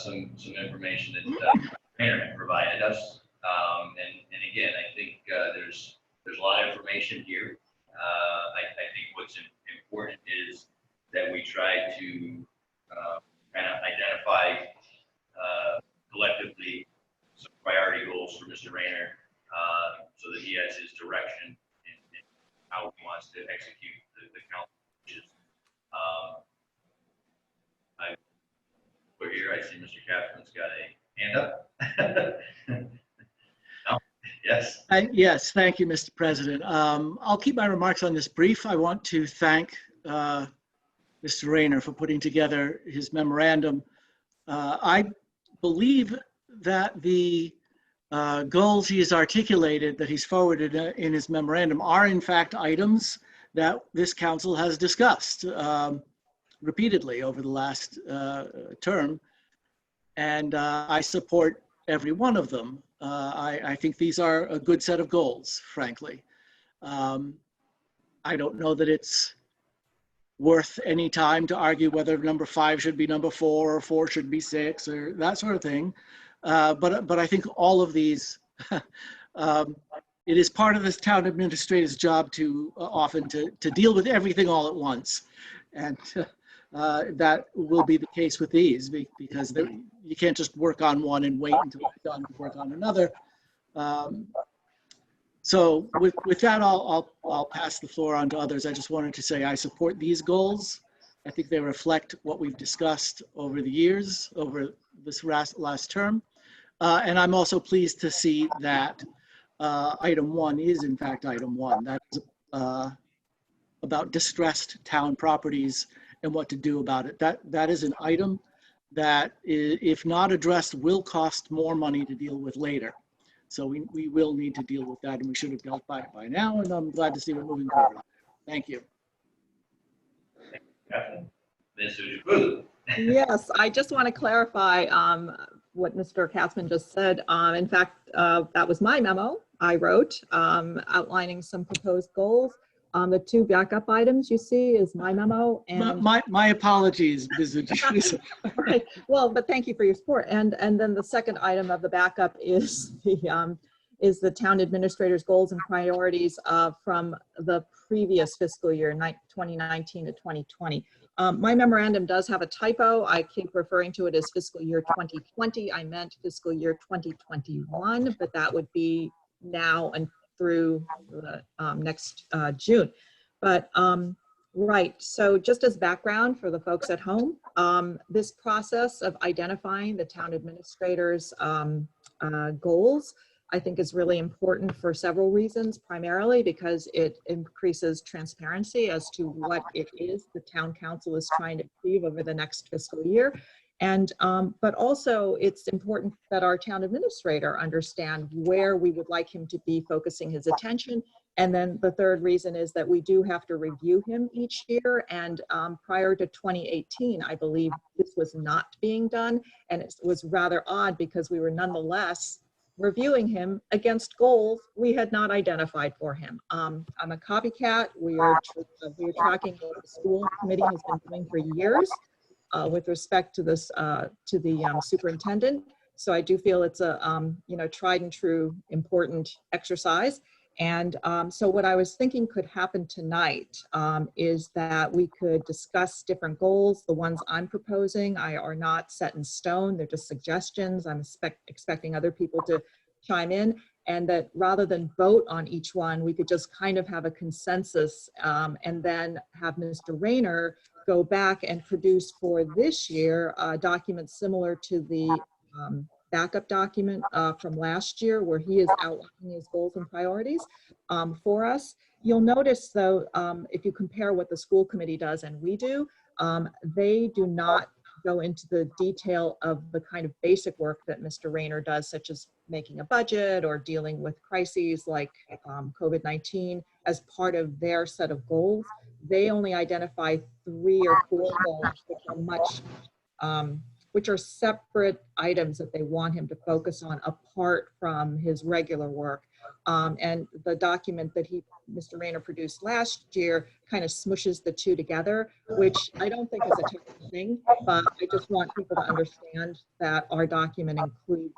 some information that Mayor provided us. And again, I think there's a lot of information here. I think what's important is that we try to kind of identify collectively some priority goals for Mr. Rayner, so that he has his direction in how he wants to execute the council wishes. We're here. I see Mr. Katzman's got a hand up. No? Yes. Yes, thank you, Mr. President. I'll keep my remarks on this brief. I want to thank Mr. Rayner for putting together his memorandum. I believe that the goals he has articulated, that he's forwarded in his memorandum, are in fact items that this council has discussed repeatedly over the last term, and I support every one of them. I think these are a good set of goals, frankly. I don't know that it's worth any time to argue whether number 5 should be number 4 or 4 should be 6 or that sort of thing. But I think all of these, it is part of this town administrator's job to often to deal with everything all at once. And that will be the case with these because you can't just work on one and wait until it's done to work on another. So with that, I'll pass the floor on to others. I just wanted to say I support these goals. I think they reflect what we've discussed over the years, over this last term. And I'm also pleased to see that item 1 is in fact item 1. That's about distressed town properties and what to do about it. That is an item that, if not addressed, will cost more money to deal with later. So we will need to deal with that, and we should have dealt by it by now, and I'm glad to see we're moving forward. Thank you. Yes, I just want to clarify what Mr. Katzman just said. In fact, that was my memo I wrote outlining some proposed goals. The 2 backup items you see is my memo. And my apologies, Ms. Jukusa. Okay. Well, but thank you for your support. And then the second item of the backup is the town administrator's goals and priorities from the previous fiscal year, 2019 to 2020. My memorandum does have a typo. I keep referring to it as fiscal year 2020. I meant fiscal year 2021, but that would be now and through the next June. But right, so just as background for the folks at home, this process of identifying the town administrator's goals, I think is really important for several reasons, primarily because it increases transparency as to what it is the town council is trying to achieve over the next fiscal year. And, but also it's important that our town administrator understand where we would like him to be focusing his attention. And then the third reason is that we do have to review him each year. And prior to 2018, I believe this was not being done. And it was rather odd because we were nonetheless reviewing him against goals we had not identified for him. I'm a copycat. We are tracking what the school committee has been doing for years with respect to this, to the superintendent. So I do feel it's a tried and true important exercise. And so what I was thinking could happen tonight is that we could discuss different goals. The ones I'm proposing are not set in stone. They're just suggestions. I'm expecting other people to chime in, and that rather than vote on each one, we could just kind of have a consensus and then have Mr. Rayner go back and produce for this year a document similar to the backup document from last year, where he is outlining his goals and priorities for us. You'll notice though, if you compare what the school committee does and we do, they do not go into the detail of the kind of basic work that Mr. Rayner does, such as making a budget or dealing with crises like COVID-19 as part of their set of goals. They only identify 3 or 4 goals, which are much which are separate items that they want him to focus on apart from his regular work. And the document that Mr. Rayner produced last year kind of smushes the two together, which I don't think is a terrible thing, but I just want people to understand that our document includes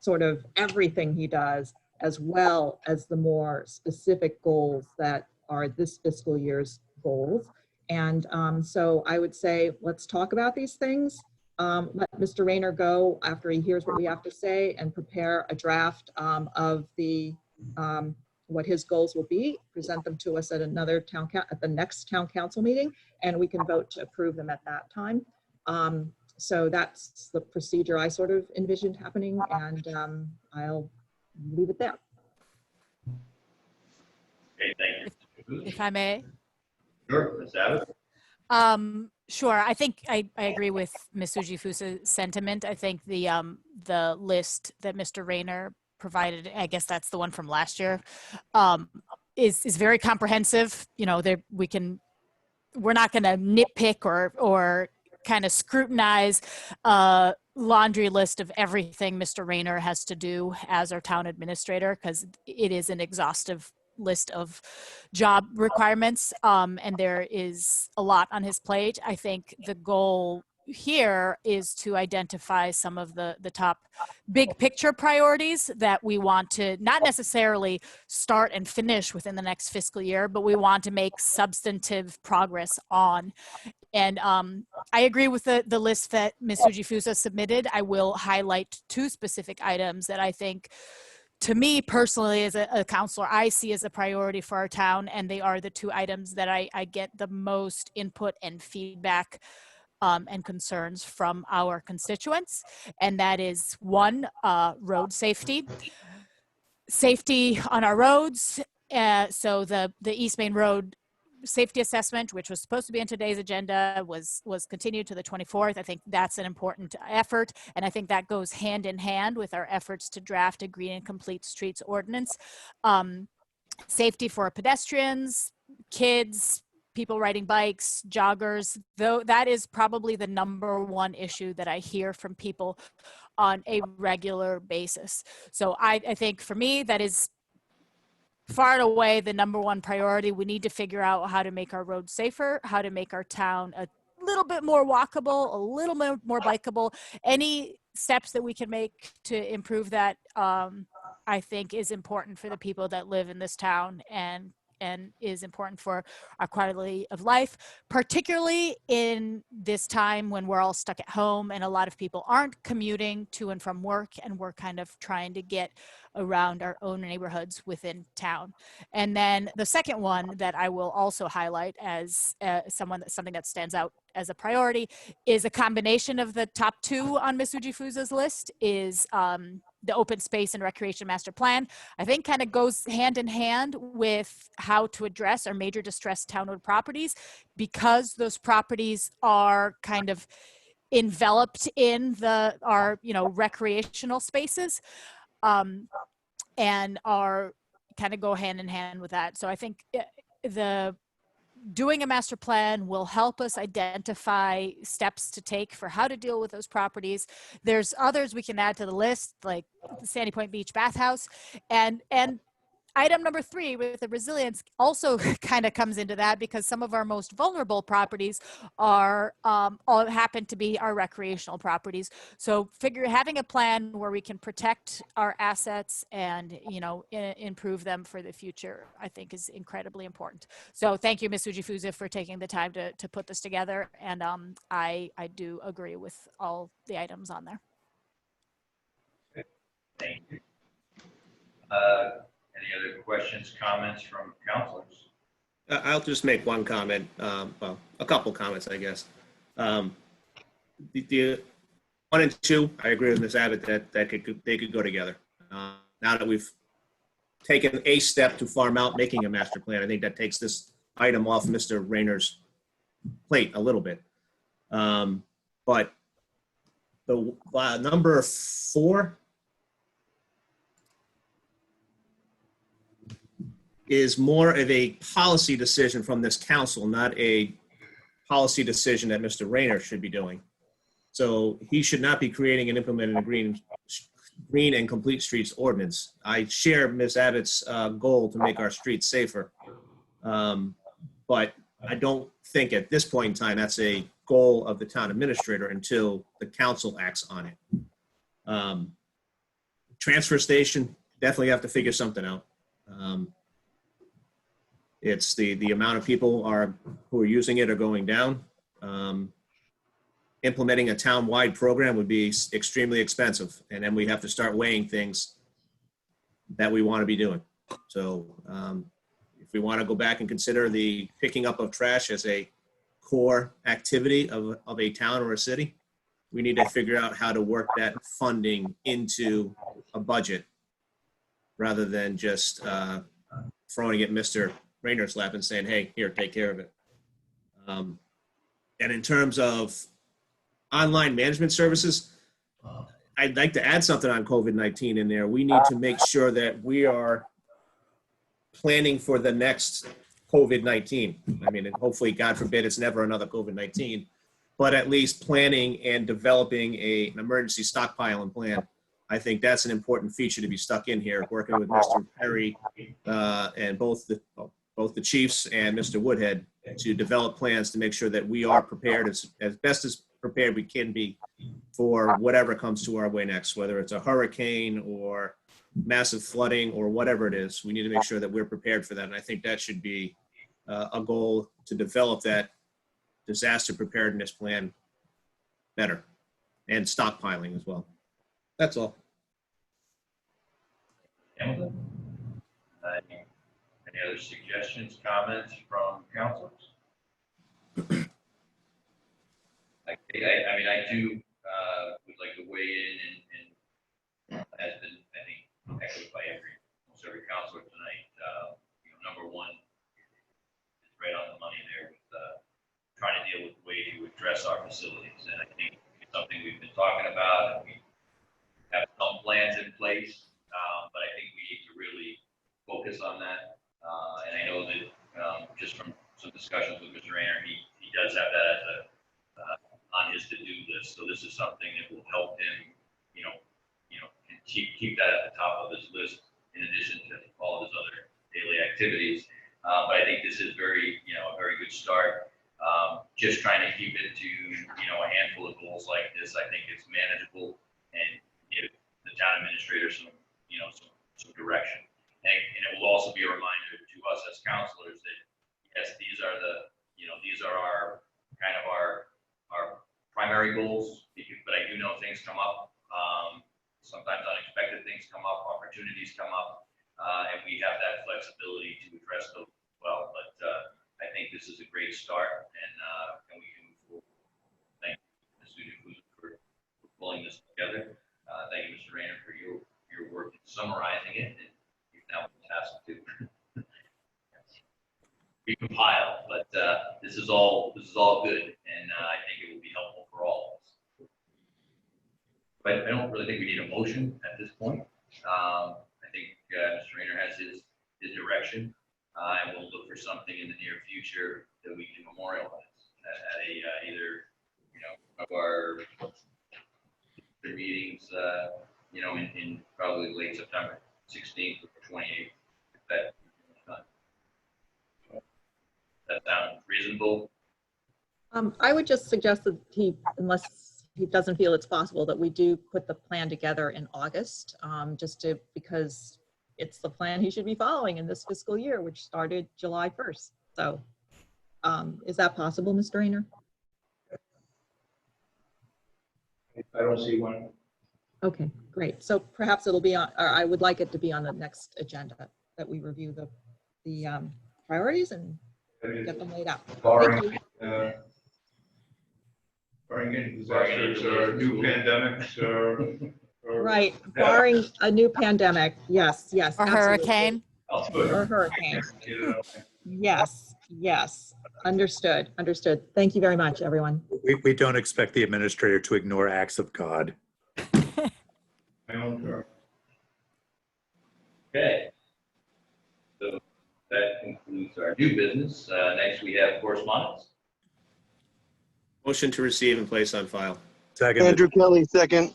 sort of everything he does, as well as the more specific goals that are this fiscal year's goals. And so I would say, let's talk about these things. Let Mr. Rayner go after he hears what we have to say and prepare a draft of the what his goals will be, present them to us at another at the next town council meeting, and we can vote to approve them at that time. So that's the procedure I sort of envisioned happening, and I'll leave it there. Okay, thank you. If I may. Sure, Ms. Abbott. Sure. I think I agree with Ms. Fujifusa's sentiment. I think the list that Mr. Rayner provided, I guess that's the one from last year, is very comprehensive. You know, we're not going to nitpick or kind of scrutinize a laundry list of everything Mr. Rayner has to do as our town administrator, because it is an exhaustive list of job requirements, and there is a lot on his plate. I think the goal here is to identify some of the top big picture priorities that we want to not necessarily start and finish within the next fiscal year, but we want to make substantive progress on. And I agree with the list that Ms. Fujifusa submitted. I will highlight 2 specific items that I think, to me personally, as a counselor, I see as a priority for our town, and they are the 2 items that I get the most input and feedback and concerns from our constituents. And that is 1, road safety. Safety on our roads. So the East Main Road safety assessment, which was supposed to be on today's agenda, was continued to the 24th. I think that's an important effort, and I think that goes hand in hand with our efforts to draft a green and complete streets ordinance. Safety for pedestrians, kids, people riding bikes, joggers, though that is probably the #1 issue that I hear from people on a regular basis. So I think for me, that is far and away the #1 priority. We need to figure out how to make our roads safer, how to make our town a little bit more walkable, a little more bikeable. Any steps that we can make to improve that, I think is important for the people that live in this town, and is important for our quality of life, particularly in this time when we're all stuck at home and a lot of people aren't commuting to and from work, and we're kind of trying to get around our own neighborhoods within town. And then the second one that I will also highlight as something that stands out as a priority is a combination of the top 2 on Ms. Fujifusa's list is the open space and recreation master plan. I think kind of goes hand in hand with how to address our major distressed town-owned properties, because those properties are kind of enveloped in our recreational spaces, and are kind of go hand in hand with that. So I think doing a master plan will help us identify steps to take for how to deal with those properties. There's others we can add to the list, like the Sandy Point Beach Bathhouse. And item number 3 with the resilience also kind of comes into that, because some of our most vulnerable properties are all happen to be our recreational properties. So having a plan where we can protect our assets and, you know, improve them for the future, I think is incredibly important. So thank you, Ms. Ujifuza, for taking the time to put this together. And I do agree with all the items on there. Thank you. Any other questions, comments from councilors? I'll just make one comment, well, a couple comments, I guess. The 1 and 2, I agree with Ms. Abbott that they could go together. Now that we've taken a step to farm out making a master plan, I think that takes this item off Mr. Rayner's plate a little bit. But the number 4 is more of a policy decision from this council, not a policy decision that Mr. Rayner should be doing. So he should not be creating and implementing a green and complete streets ordinance. I share Ms. Abbott's goal to make our streets safer. But I don't think at this point in time that's a goal of the town administrator until the council acts on it. Transfer station, definitely have to figure something out. It's the amount of people who are using it are going down. Implementing a town-wide program would be extremely expensive, and then we have to start weighing things that we want to be doing. So if we want to go back and consider the picking up of trash as a core activity of a town or a city, we need to figure out how to work that funding into a budget rather than just throwing it Mr. Rayner's lap and saying, hey, here, take care of it. And in terms of online management services, I'd like to add something on COVID-19 in there. We need to make sure that we are planning for the next COVID-19. I mean, and hopefully, God forbid, it's never another COVID-19, but at least planning and developing an emergency stockpiling plan. I think that's an important feature to be stuck in here, working with Mr. Perry and both the chiefs and Mr. Woodhead to develop plans to make sure that we are prepared as best as prepared we can be for whatever comes to our way next, whether it's a hurricane or massive flooding or whatever it is. We need to make sure that we're prepared for that. And I think that should be a goal to develop that disaster preparedness plan better, and stockpiling as well. That's all. Any other suggestions, comments from councilors? I do would like to weigh in and has been, I think, echoed by almost every councilor tonight. Number 1 is right on the money there with trying to deal with the way to address our facilities. And I think it's something we've been talking about, and we have some plans in place, but I think we need to really focus on that. And I know that just from some discussions with Mr. Rayner, he does have that as on his to-do list. So this is something that will help him, keep that at the top of his list in addition to all of his other daily activities. But I think this is a very good start. Just trying to keep it to, a handful of goals like this, I think it's manageable and give the town administrator some direction. And it will also be a reminder to us as counselors that, yes, these are our kind of our primary goals, but I do know things come up. Sometimes unexpected things come up, opportunities come up, and we have that flexibility to address those as well. But I think this is a great start, and we can move forward. Thank you, Ms. Ujifuza, for pulling this together. Thank you, Mr. Rayner, for your work in summarizing it. And you've now been tasked to recompile, but this is all good, and I think it will be helpful for all of us. But I don't really think we need a motion at this point. I think Mr. Rayner has his direction, and we'll look for something in the near future that we can memorialize at either of our meetings, in probably late September, 16th or 28th. that. That sound reasonable? I would just suggest that he, unless he doesn't feel it's possible, that we do put the plan together in August, because it's the plan he should be following in this fiscal year, which started July 1st. So is that possible, Mr. Rayner? I don't see one. Okay, great. So perhaps it'll be on, or I would like it to be on the next agenda, that we review the priorities and get them laid out. Thank Barring, you. barring any disasters or new pandemics or. Right, barring a new pandemic, yes, yes. Or absolutely. hurricane. Or hurricane. You know. Yes, yes. Understood, understood. Thank you very much, everyone. We don't expect the administrator to ignore acts of God. My own car. Okay. So that concludes our new business. Next, we have correspondence. Motion to receive and place on file. Second. Andrew Kelly, second.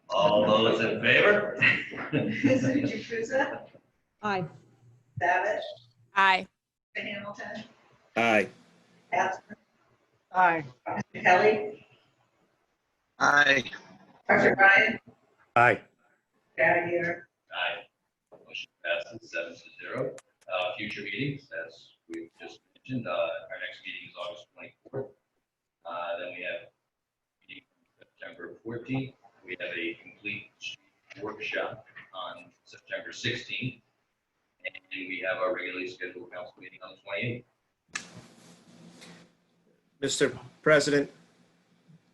All those in favor? Mr. Jukusa? Aye. Savage? Aye. Mr. Hamilton? Aye. Capson? Aye. Mr. Kelly? Aye. Dr. Ryan? Aye. Gallagher? Aye. Motion passes 7-0. Future meetings, as we just mentioned, our next meeting is August 24th. Then we have meeting September 14th. We have a complete workshop on September 16th. And we have our regularly scheduled council meeting on the 28th. Mr. President,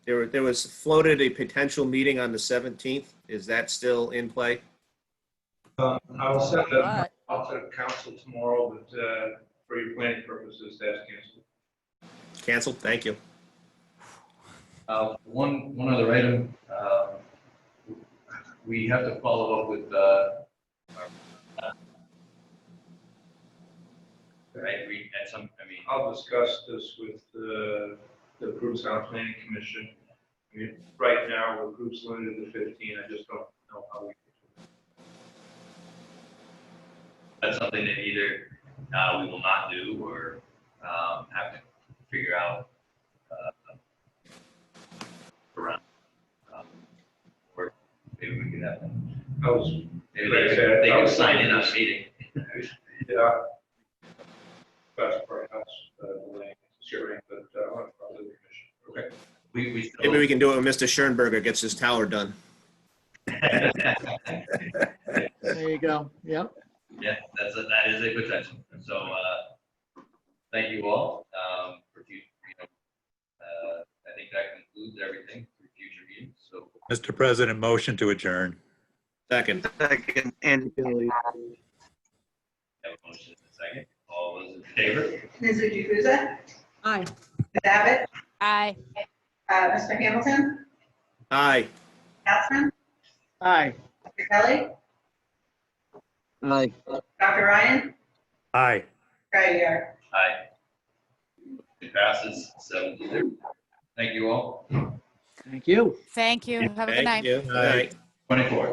there was floated a potential meeting on the 17th. Is that still in play? I'll send them What? out to council tomorrow, but for your planning purposes, that's canceled. Canceled? Thank you. One other item, we have to follow up with right, I'll discuss this with the Groups Planning Commission. I mean, right now, the group's limited to 15. I just don't know how we. that's something that either we will not do or have to figure out around. Or maybe we could have them. Maybe they can sign in on a meeting. Yeah. That's perhaps delaying sharing, but I'll probably the commission. Okay. We still, Maybe we can do it when Mr. Schoenberger gets his tower done. There you go. Yep. Yeah, that is a potential. So thank you all for I think that concludes everything for future meetings. So Mr. President, motion to adjourn. Second. Second, Andrew Kelly. have a motion and a second. All those in favor? Mr. Jukusa? Aye. Savage? Aye. Mr. Hamilton? Aye. Capson? Aye. Mr. Kelly? Aye. Dr. Ryan? Aye. Gallagher? Aye. It passes 7-0. Thank you all. Thank you. Thank you. Have a good Thank night. you. Good night. 24.